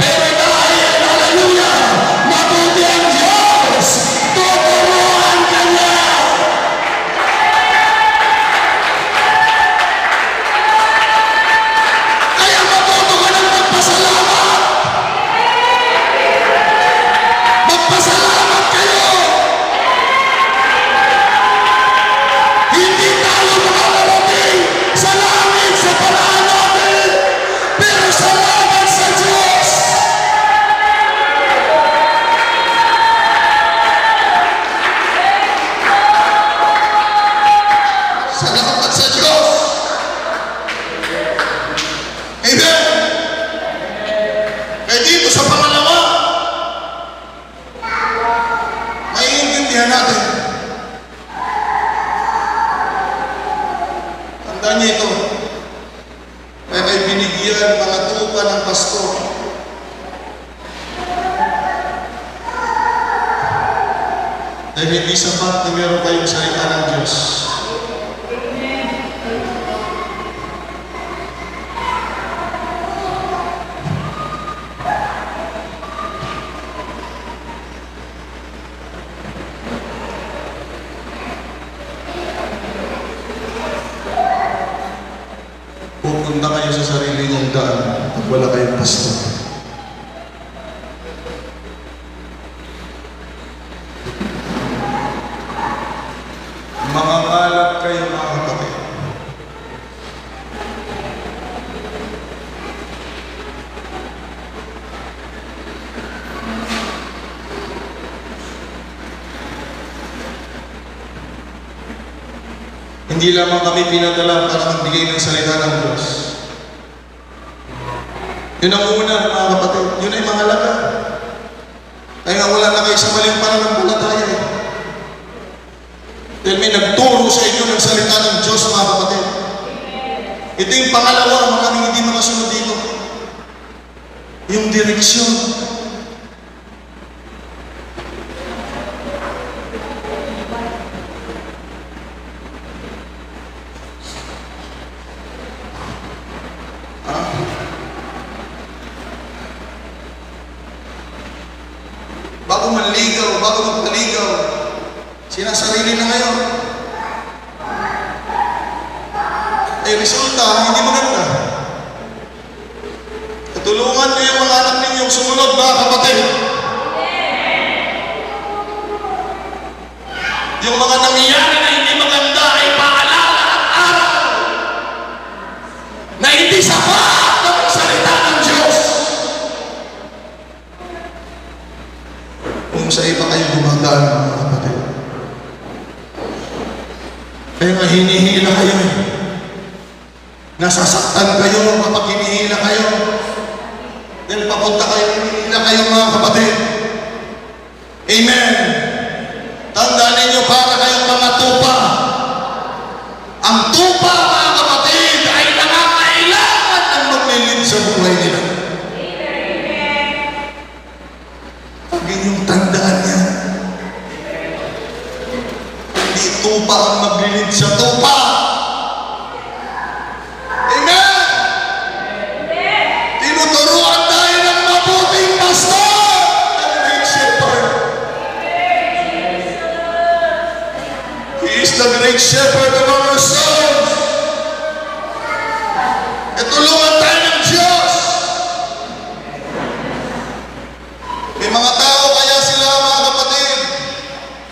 pero dahil, hallelujah, mabuti ang Diyos, tuturuan ka niya. Kaya matuto ka ng magpasalamat. Magpasalamat kayo. Hindi tayo makakarating sa langit sa paraan natin, pero salamat sa Diyos. Salamat sa Diyos. Amen. Kaya dito sa pangalawa, maiintindihan natin. Tandaan niyo ito. Kaya kayo binigyan mga tupa ng pasto. Dahil hindi sapat na meron kayong salita ng Diyos. Pupunta kayo sa sarili niyong daan pag wala kayong pasto. Mangangalap kayo mga kapatid. Hindi lamang kami pinadala para magbigay ng salita ng Diyos. Yun ang una, mga kapatid. Yun ay mahalaga. Kaya nga wala na kayo sa maling pananampalataya eh. Dahil may nagturo sa inyo ng salita ng Diyos, mga kapatid. Ito yung pangalawa, maraming hindi makasunod dito. Yung direksyon. Bago manligaw, bago magpaligaw, sinasarili na ngayon. Ay resulta, hindi maganda. Tutulungan niyo yung mga anak ninyong sumunod, mga kapatid. Yung mga nangyayari na hindi maganda ay paalala at aral na hindi sapat ng salita ng Diyos. Kung sa iba kayo gumagaan, mga kapatid. Kaya nga hinihila kayo eh. Nasasaktan kayo kapag hinihila kayo. Dahil papunta kayo, hinihila kayo mga kapatid. Amen. Tandaan ninyo para kayong mga tupa. Ang tupa, mga kapatid, ay nangangailangan ng maglilid sa buhay nila. Huwag ninyong tandaan yan. Hindi tupa ang maglilid sa tupa. Amen! Tinuturuan tayo ng mabuting pastor, ng great shepherd. He is the great shepherd of our souls. E tulungan tayo ng Diyos. May mga tao kaya sila, mga kapatid,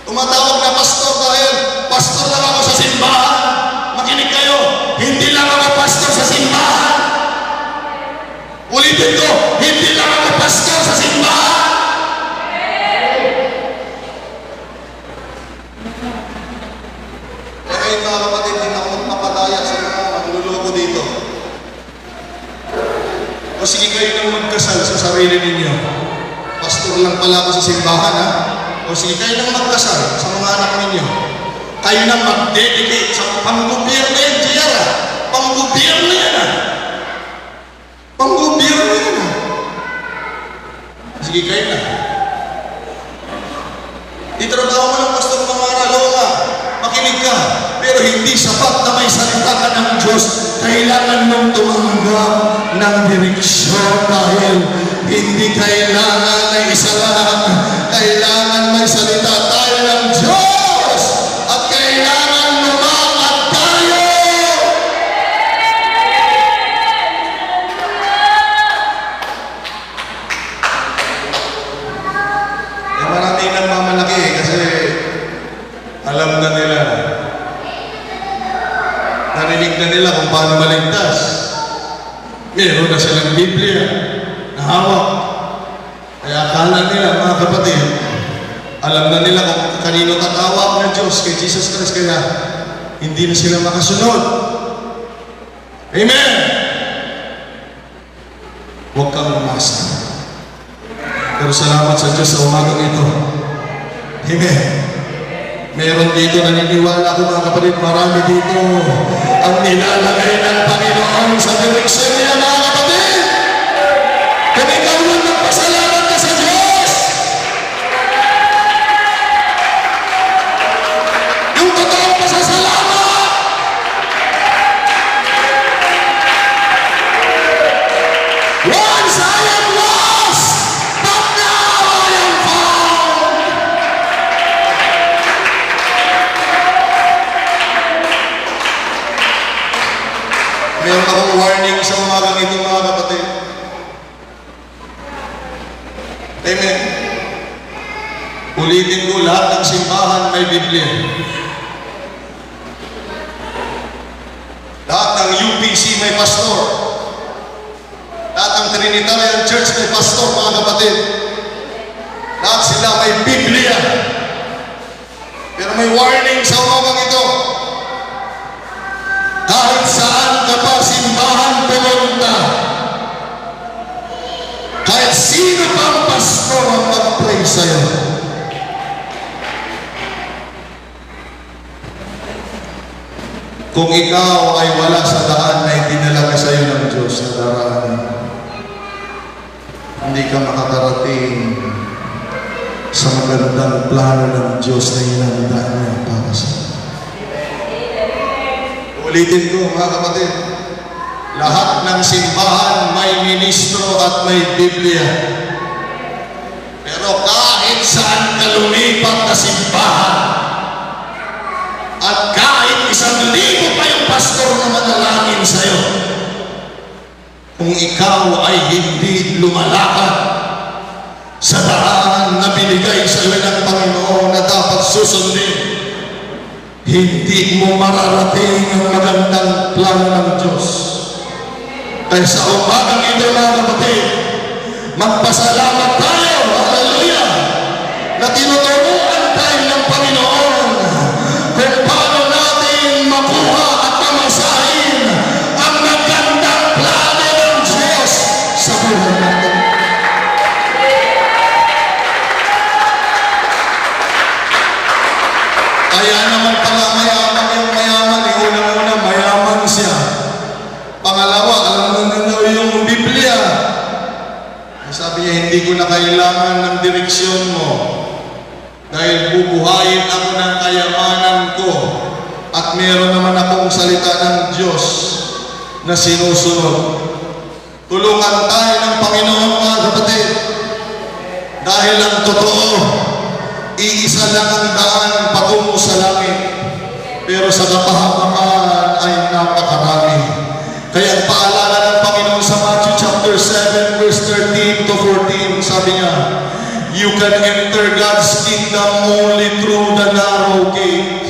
tumatawag na pastor dahil pastor lang ako sa simbahan. Makinig kayo, hindi lang ako pastor sa simbahan. Ulitin ko, hindi lang ako pastor sa simbahan. O sige kayo nang magkasal sa sarili ninyo. Pastor lang pala ako sa simbahan, ha? O sige kayo nang magkasal sa mga anak ninyo. Kayo nang mag-dedicate sa pang-gobyerno yan, JR, ha? Pang-gobyerno yan, ha? Pang-gobyerno yan, ha? Sige kayo na. Itrabaho mo ng pastor ng mga nalawa, makinig ka, pero hindi sapat na may salita ka ng Diyos. Kailangan mong tumanggap ng direksyon dahil hindi kailangan na isa lang. Kailangan may salita tayo ng Diyos at kailangan lumakad tayo. Maraming nagmamalaki kasi alam na nila. Narinig na nila kung paano maligtas. Meron na silang Biblia na hawak. Kaya akala nila, mga kapatid, alam na nila kung kanino tatawag ng Diyos kay Jesus Christ, kaya hindi na sila makasunod. Amen! Huwag kang umasa. Pero salamat sa Diyos sa umagang ito. Amen. Meron dito naniniwala ko, mga kapatid, marami dito ang nilalagay ng Panginoon sa direksyon niya, mga kapatid. Kung ikaw lang magpasalamat ka sa Diyos, yung totoong pasasalamat, once I am lost, but now I am found. Meron akong warning sa umagang ito, mga kapatid. Amen. Ulitin ko, lahat ng simbahan may Biblia. Lahat ng UPC may pastor. Lahat ng Trinitarian Church may pastor, mga kapatid. Lahat sila may Biblia. Pero may warning sa umagang ito. Kahit saan ka pa simbahan pumunta, kahit sino pang pastor ang mag-pray sa'yo, kung ikaw ay wala sa daan na itinalaga sa'yo ng Diyos na daraan, hindi ka makakarating sa magandang plano ng Diyos na inanda niya para sa'yo. Ulitin ko, mga kapatid, lahat ng simbahan may ministro at may Biblia. Pero kahit saan ka lumipat na simbahan, at kahit 1,000 pa yung pastor na manalangin sa'yo, kung ikaw ay hindi lumalakad sa daan na binigay sa'yo ng Panginoon na dapat susundin, hindi mo mararating ang magandang plano ng Diyos. Kaya sa umagang ito, mga kapatid, magpasalamat tayo, hallelujah, na tinuturuan tayo ng Panginoon kung paano natin makuha at mamasahin ang magandang plano ng Diyos sa buhay natin. Kaya naman pala mayaman yung mayaman, unang-una mayaman siya. Pangalawa, alam mo na daw yung Biblia. Sabi niya, hindi ko na kailangan ng direksyon mo dahil bubuhayin ako ng kayamanan ko at meron naman akong salita ng Diyos na sinusunod. Tulungan tayo ng Panginoon, mga kapatid, dahil ang totoo, iisa lang ang daan patungo sa langit, pero sa kapahamakan ay napakarami. Kaya ang paalala ng Panginoon sa Matthew chapter 7 verse 13 to 14, sabi niya, you can enter God's kingdom only through the narrow gate.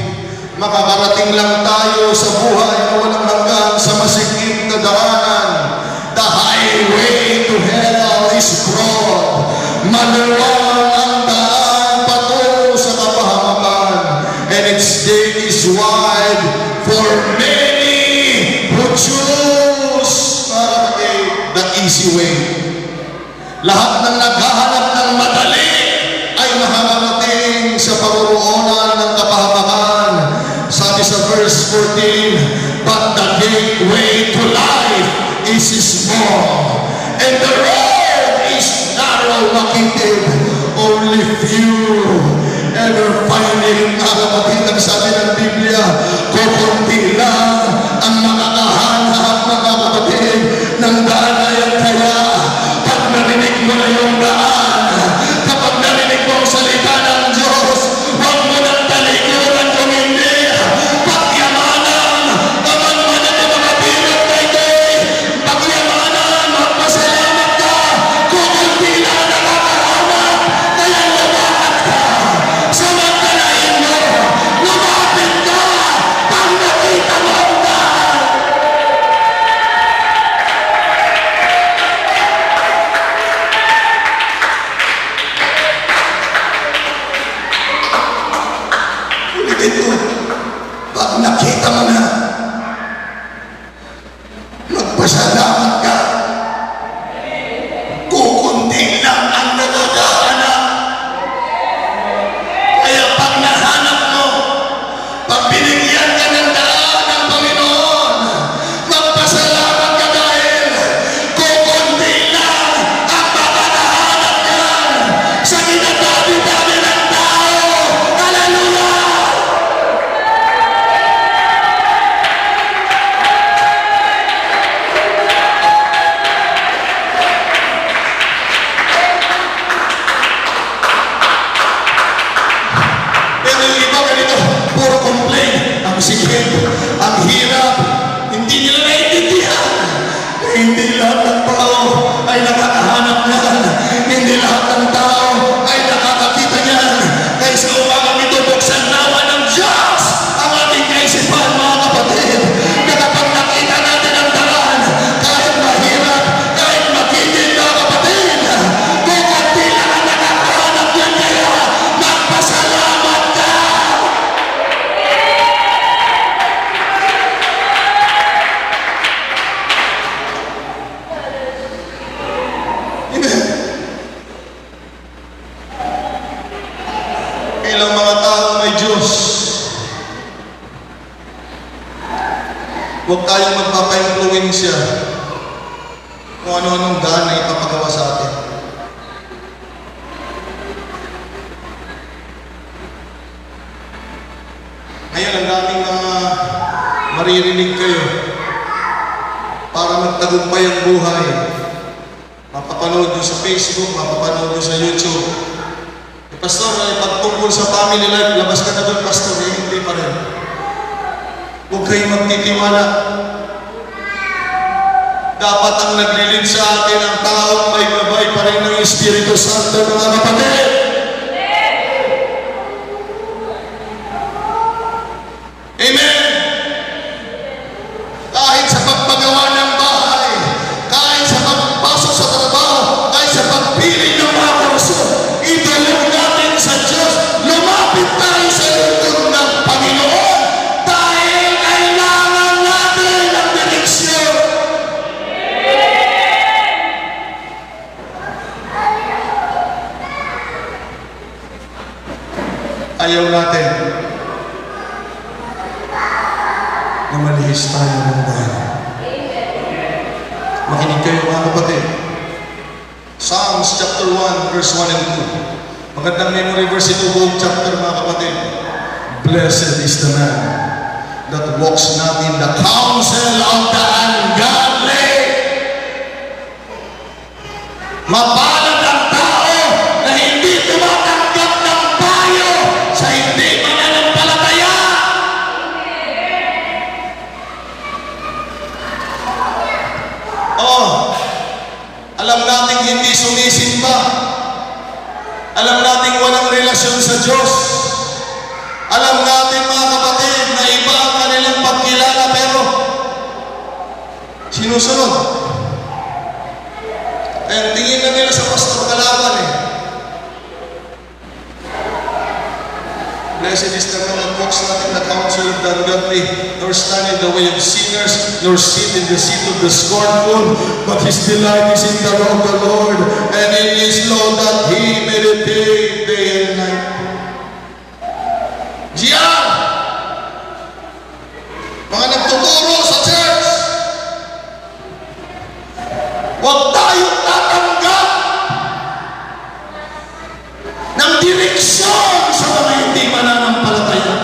Makakarating lang tayo sa buhay na walang hanggan sa masikip na daanan. The highway to hell is broad. Maluwang ang daan patungo sa kapahamakan, and its gate is wide for many who choose the easy way. Lahat ng naghahanap ng madali ay makakarating sa panguroonan ng kapahamakan. Sabi sa verse 14, but the gateway to life is small, and the road is narrow, makitid, only few ever find it. Mga kapatid, ang sabi ng Biblia, kukunti lang ang makakahanap, mga kapatid, ng daan na yan. Kaya pag narinig mo na yung daan, kapag narinig mo ang salita ng Diyos, huwag mo nang talikuran kung hindi pagyamanan. Kaman-manan ng mga bigat na ito'y pagyamanan, magpasalamat ka. Kukunti lang nakakahanap, kaya lumakad ka. Samantalahin mo, lumapit ka pag nakita mo ang daan. Ito, pag nakita mo na, magpasalamat ka. Kukunti lang ang nakakahanap. Kaya pag nahanap mo, pag binigyan ka ng daan ng Panginoon, magpasalamat ka dahil kukunti lang ang makakahanap yan sa ginagabi-gabi ng tao. Hallelujah! Pero yung iba ganito, puro complain. Ang sikip, ang hirap, hindi nila naiintindihan. Hindi lahat ng tao ay nakakahanap niyan. Hindi lahat ng tao ay nakakakita niyan. Kaya sa umagang ito, buksan nawa ng Diyos ang ating kaisipan, mga kapatid. Na kapag nakita natin ang daan, kahit mahirap, kahit makitid, mga kapatid, kukunti lang ang nakakahanap niyan. Kaya magpasalamat ka. Amen. Ilang mga tao may Diyos, huwag tayong magpapa-influensya kung ano-anong daan na ipapagawa sa atin. Ngayon, ang daming mga maririnig kayo para magtagumpay ang buhay. Mapapanood nyo sa Facebook, mapapanood nyo sa YouTube. Pastor, pagtungkol sa family life, labas ka na doon, Pastor, hindi pa rin. Huwag kayong magtitiwala. Dapat ang naglilid sa atin ang taong may gabay pa rin ng Espiritu Santo, mga kapatid. Amen. Kahit sa pagpagawa ng bahay, kahit sa pagpasok sa trabaho, kahit sa pagpili ng mga kurso, idulog natin sa Diyos. Lumapit tayo sa lingkod ng Panginoon dahil kailangan natin ang direksyon. Ayaw natin na malihis tayo ng daan. Makinig kayo, mga kapatid. Psalms chapter 1, verse 1 and 2. Magandang memory verse ito, buong chapter, mga kapatid. Blessed is the man that walks not in the counsel of the ungodly. Mapalad ang tao na hindi tumatanggap ng payo sa hindi mananampalataya. Alam nating hindi sumisimba. Alam nating walang relasyon sa Diyos. Alam natin, mga kapatid, na iba ang kanilang pagkilala pero sinusunod. Kaya tingin na nila sa pastor kalaban eh. Blessed is the man that walks not in the counsel of the ungodly, nor stand in the way of sinners, nor sit in the seat of the scornful, but his delight is in the law of the Lord, and in his law that he meditate day and night. Diyan! Mga nagtuturo sa church, huwag tayong tatanggap ng direksyon sa mga hindi mananampalataya.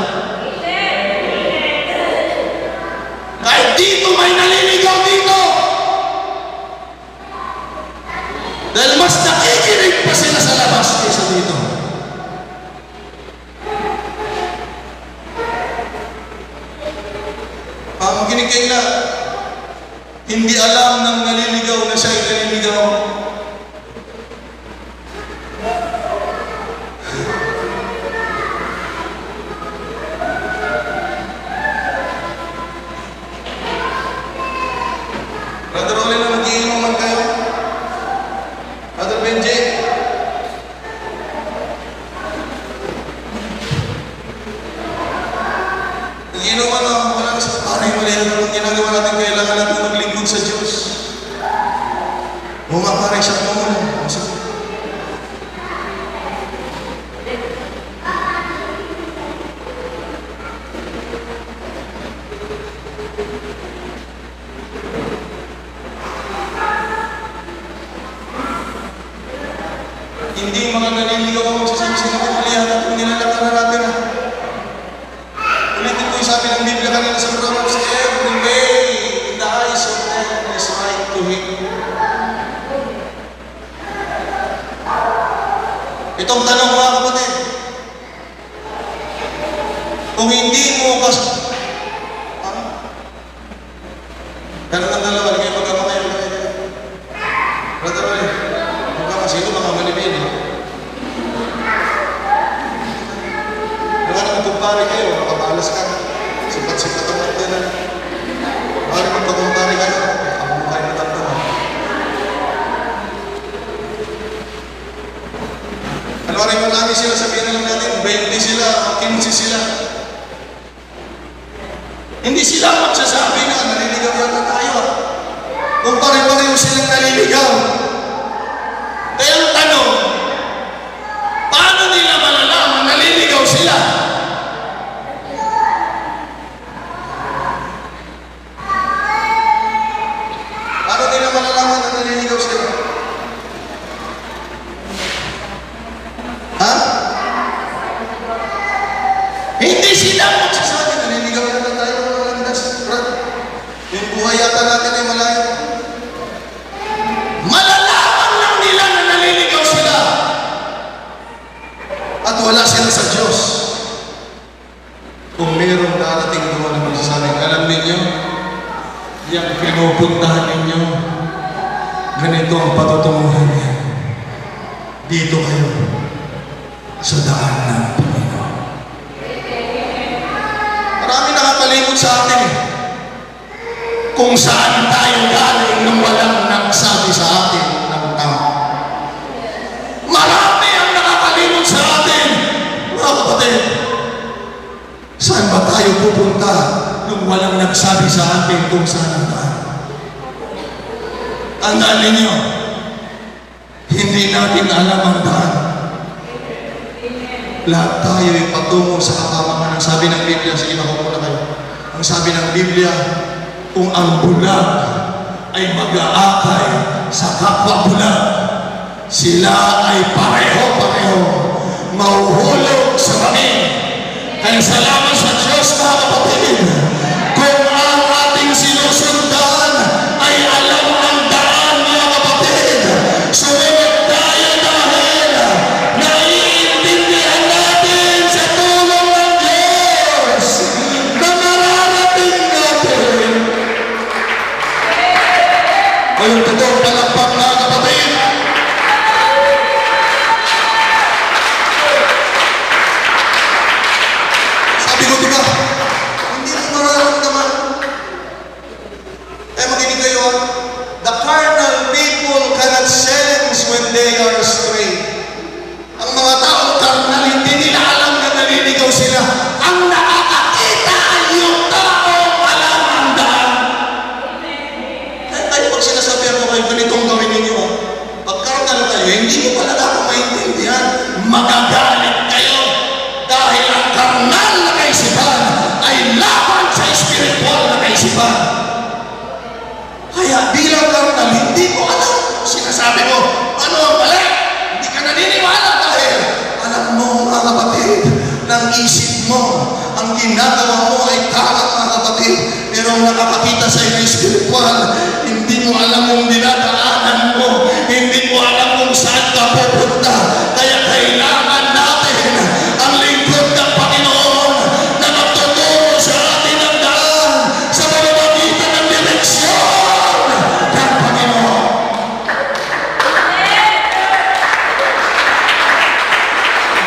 Kahit dito may naliligaw dito, dahil mas nakikinig pa sila sa labas kaysa dito. Ang kinig kayo hindi alam ng naliligaw na siya ay naliligaw. Brother Ole na mag-iinom man kayo. Brother Benji. Mag-iinom man ako. Wala na sa pare. Mali na naman ginagawa natin. Kailangan natin maglingkod sa Diyos. Pare siya mo muna. Hindi mga naliligaw ang magsasabi sa mga malihan at nilalakaran natin. Ulitin ko yung sabi ng Biblia kanina sa Proverbs, every way in the eyes of man is right to him. Itong tanong mga kapatid, kung hindi mo ganun ang dalawa, lagay magkamakay. Brother Roy, sino mga malibin eh? Mga naman kumpare kayo, makabalas ka. Sipat-sipat ang natin na. Mga naman kumpare kayo, ang mukha na tatama. Ano rin mo namin sila, sabihin na lang natin, 20 sila, 15 sila. Hindi sila magsasabi na naliligaw yata tayo. Kung pare-pareho silang naliligaw. Kaya ang tanong, paano nila malalaman naliligaw sila? Paano nila malalaman na naliligaw sila? Ha? Hindi sila magsasabi naliligaw yata tayo. Yung buhay yata natin ay malayo. At wala sila sa Diyos. Kung mayroong darating doon na magsasabing, alam ninyo, yung pinupuntahan ninyo, ganito ang patutunguhan niya. Dito kayo sa daan ng Panginoon. Marami nakakalimot sa atin eh. Kung saan tayo galing nung walang nagsabi sa atin ng tao. Marami ang nakakalimot sa atin. Mga kapatid, saan ba tayo pupunta nung walang nagsabi sa atin kung saan ang daan? Tandaan ninyo, hindi natin alam ang daan. Lahat tayo ay patungo sa kapamakan. Ang sabi ng Biblia, sige makupo na kayo. Ang sabi ng Biblia, kung ang bulag ay mag-aakay sa kapwa bulag, sila ay pareho-pareho mauhulog sa bangin. Kaya salamat sa Diyos, mga kapatid, kung ang ating sinusundan ay alam ng daan, mga kapatid, sumunod tayo dahil naiintindihan natin sa tulong ng Diyos na mararating natin. Ngayong totoong palakpak, mga kapatid, diba? Hindi mo mararamdaman. Makinig kayo. The carnal people cannot sense when they are astray. Ang mga tao carnal, hindi nila alam na naliligaw sila. hindi ko talaga ako maintindihan. Magagalit kayo dahil ang karnal na kaisipan ay laban sa espiritual na kaisipan. Kaya bilang karnal, hindi ko alam. Sinasabi mo, ano ang mali? Hindi ka naniniwala dahil alam mo, mga kapatid, ng isip mo, ang ginagawa mo ay tama, mga kapatid. Pero ang nakakakita sa iyo espiritual, hindi mo alam yung dinadaanan mo, hindi mo alam kung saan ka pupunta. Kaya kailangan natin ang lingkod ng Panginoon na magtuturo sa atin ang daan sa pamamagitan ng direksyon ng Panginoon.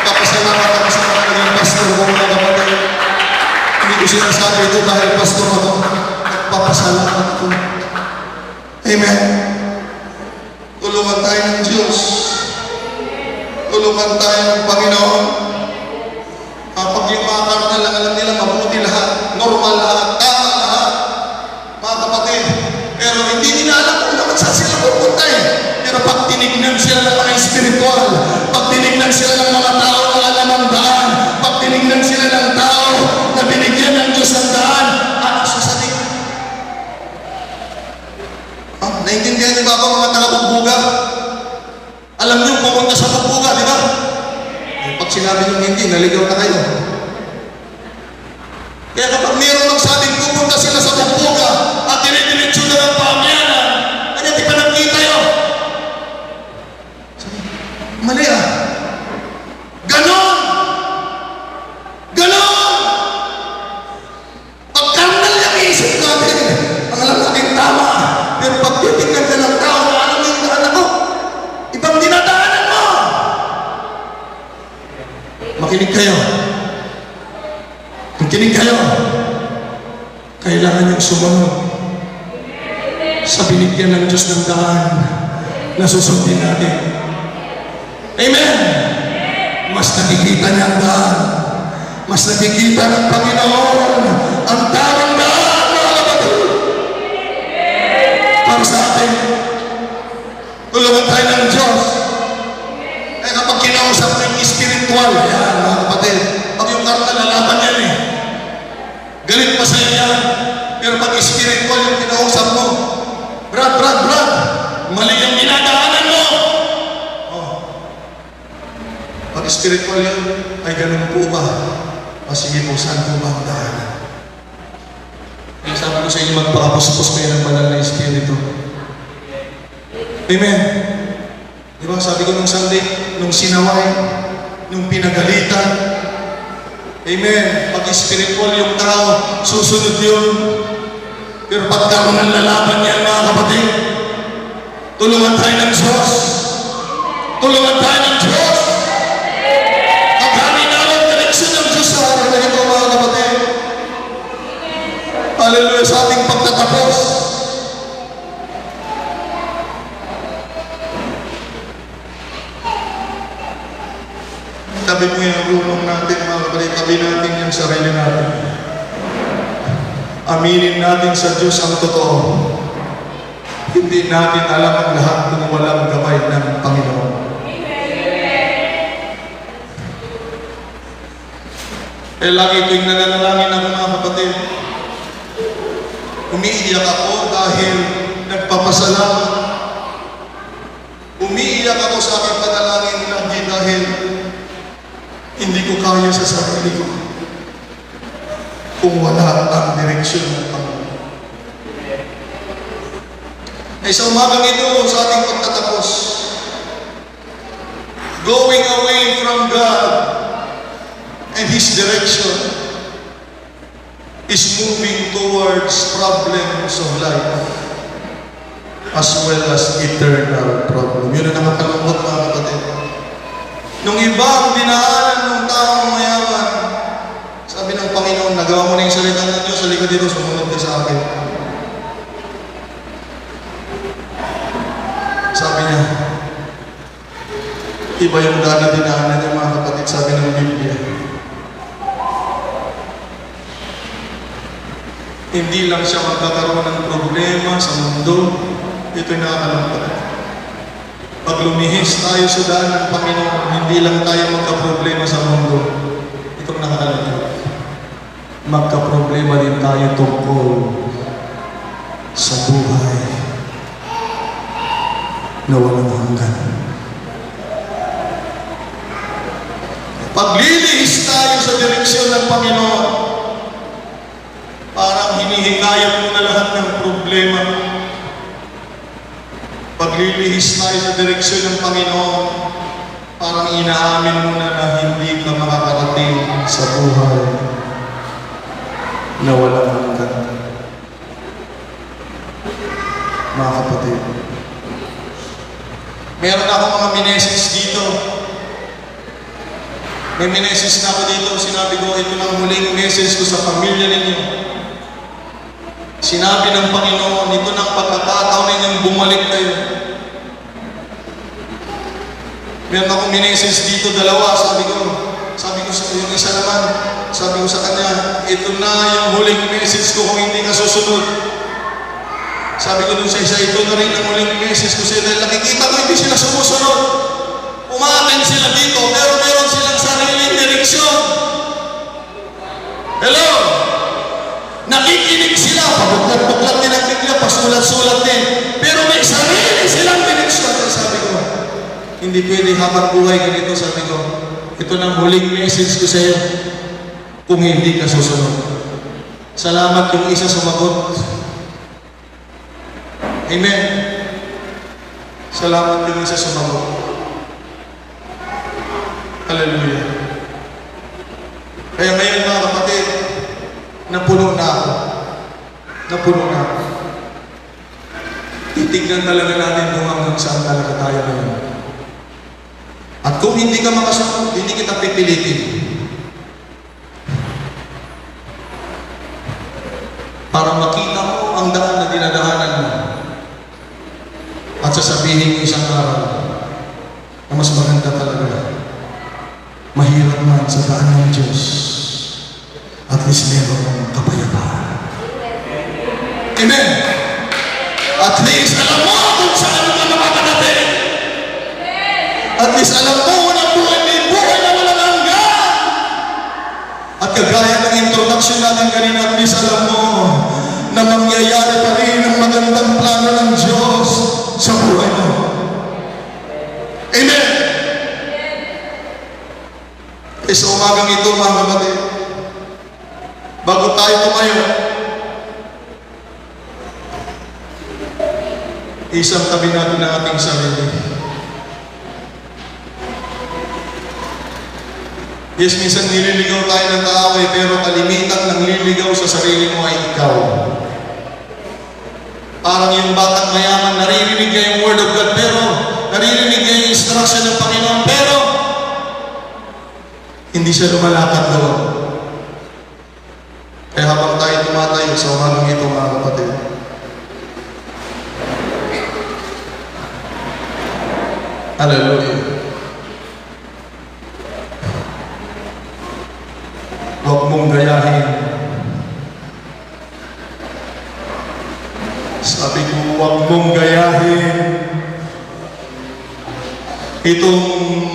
Papasalamat ako sa mga naging pastor ko, mga kapatid. Hindi ko sinasabi ito dahil pastor ako. Papasalamat ko. Amen. Tulungan tayo ng Diyos. Tulungan tayo ng Panginoon. Kapag yung mga karnal lang alam nila, mabuti lahat, normal lahat, tama lahat, mga kapatid. Pero hindi nila alam kung naman saan sila pupunta eh. Pero pag tinignan sila ng mga espiritual, pag tinignan sila ng mga tao na alam ang daan, pag tinignan sila ng tao na binigyan ng Diyos ang daan, ano sasabihin? Naintindihan niyo ba ako mga taga-Bugbuga? Alam niyo pupunta sa Bugbuga, di ba? Pag sinabi niyo hindi, naligaw na kayo. Kaya kapag mayroon magsabing pupunta sila sa Bugbuga at dinidiretso na ng pamyanan, kanya di pa nakita yun. Mali ah. Ganon! Ganon! Pag karnal yung isip natin, ang alam natin tama. Pero pag titignan ka ng tao na alam yung daan ako, ibang dinadaanan mo. Makinig kayo. Makinig kayo. Kailangan yung sumunod sa binigyan ng Diyos ng daan na susundin natin. Amen! Mas nakikita niya ang daan. Mas nakikita ng Panginoon ang tamang daan, mga kapatid. Para sa atin, tulungan tayo ng Diyos. Eh kapag kinausap mo yung spiritual, yan mga kapatid, pag yung karnal, lalaban yan eh. Galit pa sa'yo yan. Pero pag spiritual yung kinausap mo, Brad, mali yung ginadaanan mo. Oh. Pag spiritual yun, ay ganun po ba? O sige po, saan po ba ang daanan? Kaya sabi ko sa inyo, magpakapuspos kayo ng banal na espiritu. Amen. Di ba sabi ko nung Sunday, nung sinaway, nung pinagalitan, amen, pag spiritual yung tao, susunod yun. Pero pagkaroon ng lalaban yan, mga kapatid, tulungan tayo ng Diyos. Tulungan tayo ng Diyos. Pagkani namin direksyon ng Diyos sa araw na ito, mga kapatid. Hallelujah, sa ating pagtatapos. Tabi mo yung rulong natin, mga kapatid. Tabi natin yung sarili natin. Aminin natin sa Diyos ang totoo. Hindi natin alam ang lahat kung walang gabay ng Panginoon. Eh lagi tuwing nananalangin ako, mga kapatid, umiiyak ako dahil nagpapasalamat. Umiiyak ako sa aking panalangin lagi dahil hindi ko kaya sa sarili ko kung wala ang direksyon ng Panginoon. Ay sa umagang ito, sa ating pagtatapos, going away from God and His direction is moving towards problems of life as well as eternal problem. Yun ang nakakalungkot, mga kapatid. Nung iba ang dinaanan ng taong mayaman, sabi ng Panginoon, nagawa mo na yung salita ng Diyos, halika dito, sumunod ka sa akin. Sabi niya, iba yung daan dinaanan niya, mga kapatid, sabi ng Biblia. Hindi lang siya magkakaroon ng problema sa mundo, ito'y nakakalungkot. Pag lumihis tayo sa daan ng Panginoon, hindi lang tayo magka-problema sa mundo. Itong nakaalala. Magka-problema din tayo tungkol sa buhay na walang hanggan. Paglilihis tayo sa direksyon ng Panginoon, parang hinihikayat mo na lahat ng problema. Paglilihis tayo sa direksyon ng Panginoon, parang inaamin mo na hindi ka makakarating sa buhay na walang hanggan. Mga kapatid, meron akong mga minesis dito. May minesis na ako dito. Sinabi ko, ito lang huling message ko sa pamilya ninyo. Sinabi ng Panginoon, ito ng pagkakataon ninyong bumalik kayo. Meron akong minesis dito, dalawa. Sabi ko sa yung isa naman, sabi ko sa kanya, ito na yung huling message ko kung hindi ka susunod. Sabi ko dun sa isa, ito na rin ang huling message ko sa'yo dahil nakikita ko hindi sila sumusunod. Umaten sila dito, pero meron silang sariling direksyon. Hello? Nakikinig sila, pabuklat-buklat din ang bigla, pasulat-sulat din. Pero may sarili silang direksyon. Sabi ko, hindi pwede habang buhay ganito, sabi ko, ito na huling message ko sa'yo kung hindi ka susunod. Salamat yung isa sumagot. Amen. Salamat yung isa sumagot. Hallelujah. Kaya ngayon mga kapatid, napuno na ako. Napuno na ako. Titignan talaga natin kung hanggang saan talaga tayo ngayon. At kung hindi ka makasunod, hindi kita pipilitin. Para makita mo ang daan na dinadaanan mo. At sasabihin mo isang araw na mas maganda talaga. Mahirap man sa daan ng Diyos. At least meron kapayapaan. Amen! At least alam mo kung saan ka makakarating. At least alam mo na buhay may buhay na walang hanggan. At kagaya ng introduction natin kanina, at least alam mo na mangyayari pa rin ang magandang plano ng Diyos sa buhay mo. Amen! Sa umagang ito, mga kapatid, bago tayo tumayo, isang tabi natin ang ating sarili. Yes, minsan nililigaw tayo ng kaaway, pero kalimitan ng liligaw sa sarili mo ay ikaw. Parang yung batang mayaman, naririnig niya yung Word of God, pero naririnig niya yung instruction ng Panginoon, pero hindi siya lumalakad doon. Kaya habang tayo tumatayo sa umagang ito, mga kapatid, hallelujah. Huwag mong gayahin. Sabi ko, huwag mong gayahin itong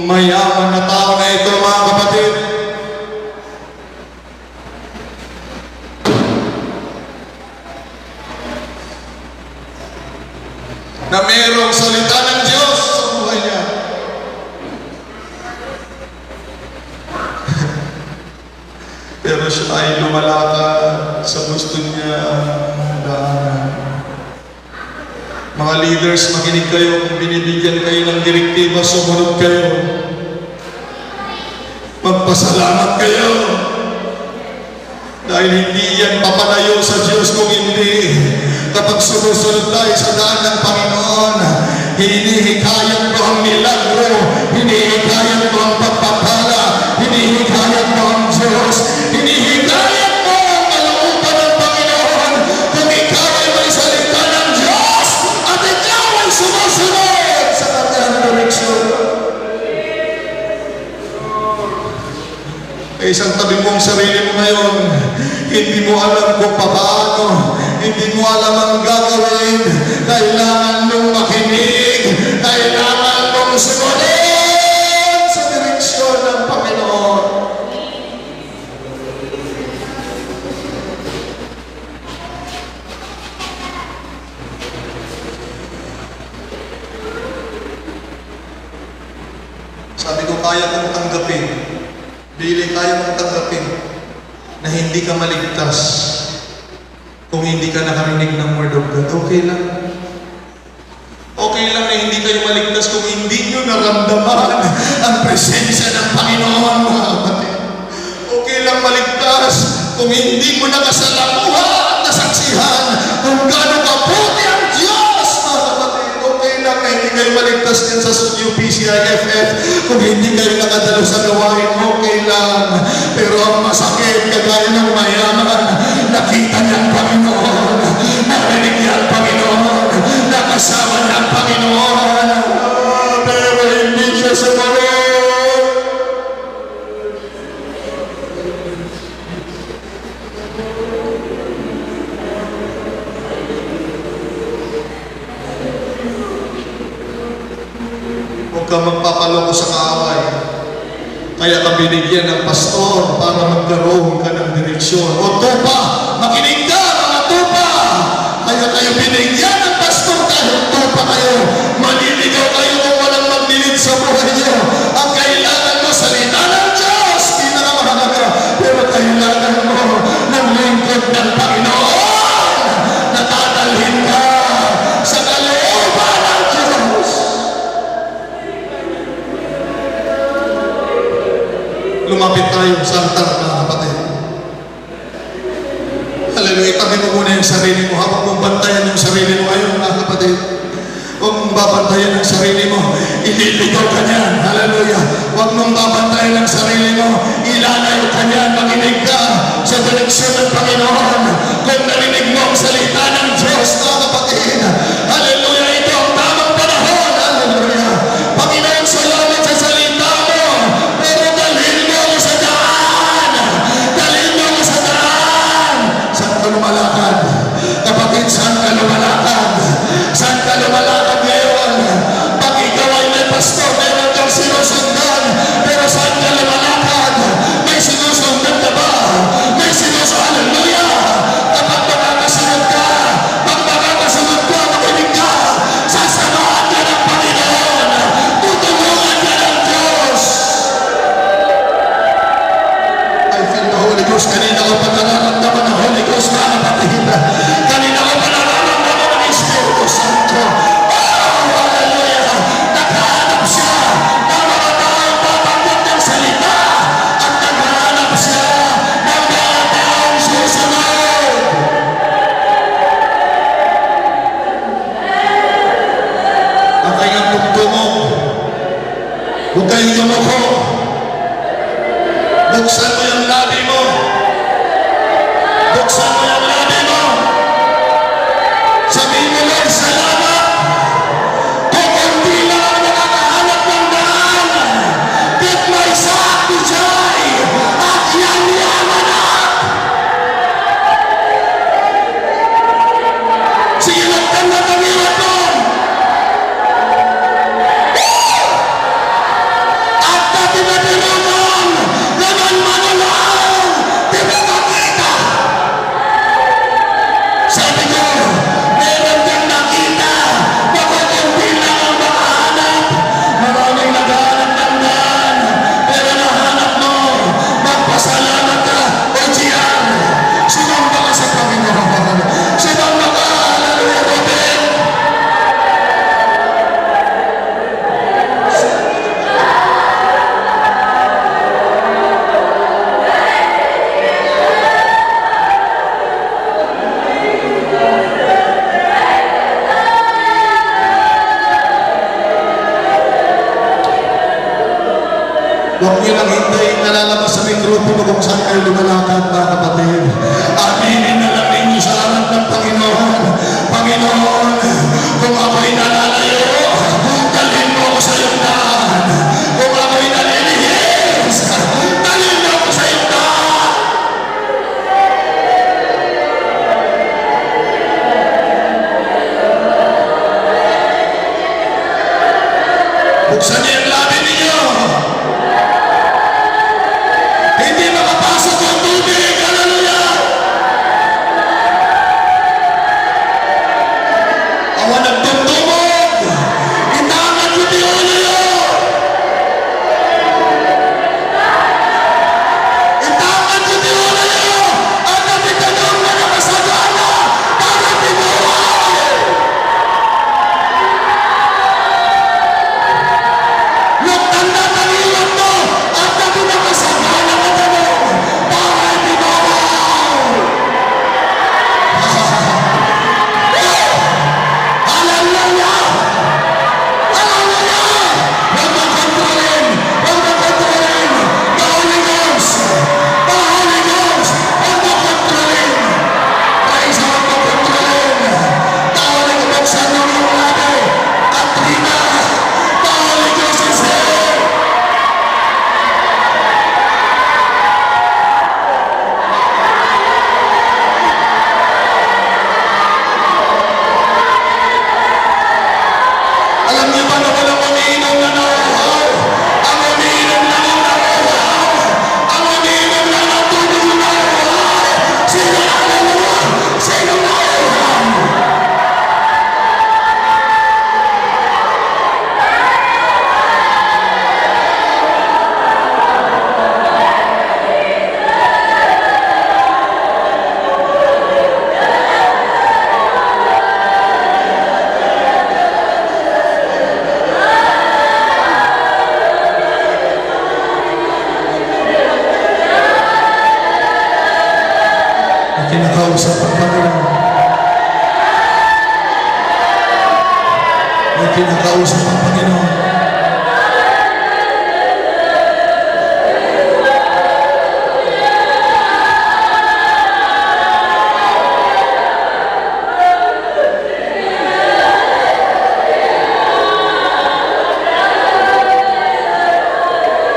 mayaman na tao na ito, mga kapatid. Na mayroong salita ng Diyos sa buhay niya. Pero siya ay lumalakad sa gusto niya daanan. Mga leaders, makinig kayo. Kung binibigyan kayo ng direktiba, sumunod kayo. Magpasalamat kayo. Dahil hindi yan papalayo sa Diyos kung hindi. Kapag sumusunod tayo sa daan ng Panginoon, hinihikayat mo ang milagro, hinihikayat mo ang pagpapala, hinihikayat mo ang Diyos, hinihikayat mo ang kalooban ng Panginoon kung ikaw ay may salita ng Diyos at ikaw ay sumusunod sa kanyang direksyon. Isang tabi mong sarili mo ngayon, hindi mo alam kung paano, hindi mo alam ang gagawin, kailangan mong makinig, kailangan mong kaya kong tanggapin, kaya mong tanggapin na hindi ka maligtas kung hindi ka nakarinig ng Word of God, okay lang. Okay lang na hindi kayo maligtas kung hindi nyo naramdaman ang presensya ng Panginoon, mga kapatid. Okay lang maligtas kung hindi mo nakasalamuha at nasaksihan kung gaano kabuti ang Diyos, mga kapatid. Okay lang na hindi kayo maligtas din sa UPCIFF kung hindi kayo nakadalo sa gawain, okay lang. Pero ang masakit, kagaya ng mayaman, nakita niya ang Panginoon, narinig niya ang Panginoon, nakasama niya ang Panginoon, pero hindi siya sumunod. Huwag ka magpapaloko sa kaaway. Kaya ka binigyan ng pastor para magkaroon ka ng direksyon. O tupa, makinig ka mga tupa! Kaya kayo binigyan ng pastor dahil tupa kayo. Maliligaw kayo kung walang magnilid sa buhay niyo. Ang kailangan mo, salita ng Diyos, pinakamahalaga. Pero kailangan mo ng lingkod ng Panginoon na dadalhin ka sa kalooban ng Diyos. Lumapit tayo sa altar, mga kapatid. Hallelujah. Itabi mo muna yung sarili mo. Habang mong bantayan yung sarili mo ngayon, mga kapatid. Huwag mong babantayan ang sarili mo. Ililigaw ka niyan. Hallelujah. Huwag mong babantayan ang sarili mo. Ilalayo ka niyan. Makinig ka sa direksyon ng Panginoon. Kung narinig mo ang salita ng Diyos, mga kapatid. Hallelujah. Ito ang tamang panahon. Hallelujah. Panginoon, salamat sa salita mo. Pero dalhin mo ako sa daan. Dalhin mo ako sa daan. Saan ka lumalakad? Kapatid, saan ka lumalakad? Saan ka lumalakad ngayon? Pag ikaw ay may pastor, meron kang sinusundan. Pero saan ka lumalakad? May sinusundan ka ba? May sinusundan. Hallelujah! Kapag makakasunod ka, makinig ka, sasamahan ka ng Panginoon. Tutulungan ka ng Diyos. I feel the Holy Ghost. Kanina ko pa nararamdaman ng Holy Ghost, mga kapatid. Kanina ko pa nararamdaman ng Espiritu Santo. Oh, hallelujah! Naghahanap siya ng mga taong tatanggap ng salita at naghahanap siya ng mga taong susunod. Ang kanyang tugtugong, huwag kayong yumuko. Buksan mo yung labi mo. Buksan mo yung labi mo. Sabihin mo, Lord, salamat. Kung hindi lang ako nakakahanap ng daan, get my sack to joy at yaman na. Sige, nagtanggap ang iwan mo. At dati na tinunong, naman manulaw, tinakakita. Sabi ko, meron kang nakita, bakit hindi lang ang makahanap? Maraming naghahanap ng daan, pero nahanap mo, magpasalamat ka, o Gian, sinamba ka sa Panginoon. Sinamba ka, hallelujah, Robin. Huwag niyo lang hintayin na lalabas sa mikropono kung saan kayo lumalakad, mga kapatid. Aminin na lang ninyo sa harap ng Panginoon. Panginoon, kung ako'y nalalayo, dalhin mo ako sa iyong daan. Kung ako'y nalilihis, dalhin mo ako sa iyong daan. Buksan niyo yung labi ninyo. Hindi makapasok ang tubig. Hallelujah! Awan nagtumtumog. Itangan niyo di ulo yun. kinakausap ang Panginoon. May kinakausap ang Panginoon.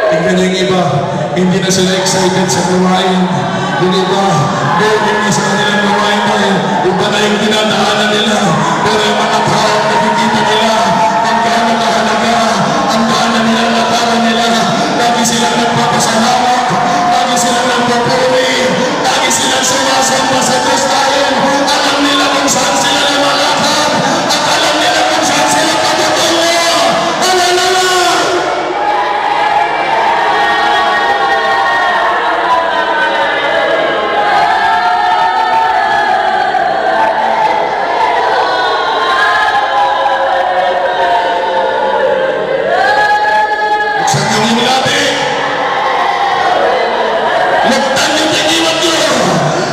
Tingnan niyo yung iba, hindi na sila excited sa gawain. Yung iba, boring na sa kanilang gawain na yun. Iba na yung dinadaanan nila. Pero yung mga tao, nakikita nila ang gaano kahalaga, ang gaano nila lataran nila. Lagi silang nagpapasalamat, lagi silang nagpapuri, lagi silang sumasamba sa Diyos dahil alam nila kung saan sila lumalakad at alam nila kung saan sila patutungo. Hallelujah! Buksan niyo yung labi. Lagtan niyo ang iwan niyo.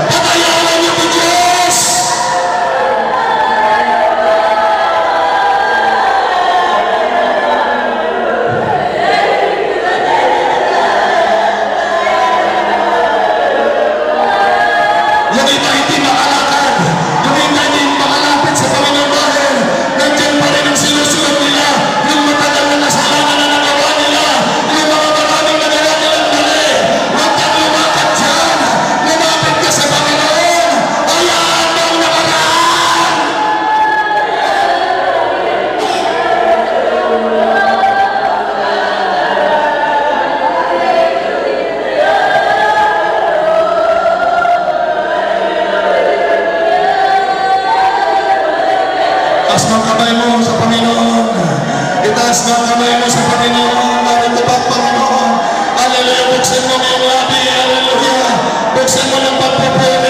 Patayawan niyo ang Diyos. Yung iba hindi makalakad. Yung iba hindi makalapit sa Panginoon dahil nandiyan pa rin ang sinusunod nila. Yung matagal na kasalanan na nagawa nila. Yung mga maraming nagawa nilang mali. Huwag kang lumakad dyan. Lumapit ka sa Panginoon. Hayaan mo ang nakaraan. Itaas mo ang kamay mo sa Panginoon. Itaas mo ang kamay mo sa Panginoon. Narito pa ang Panginoon. Hallelujah. Buksan mo ngayong labi. Hallelujah. Buksan mo ng pagpupuri.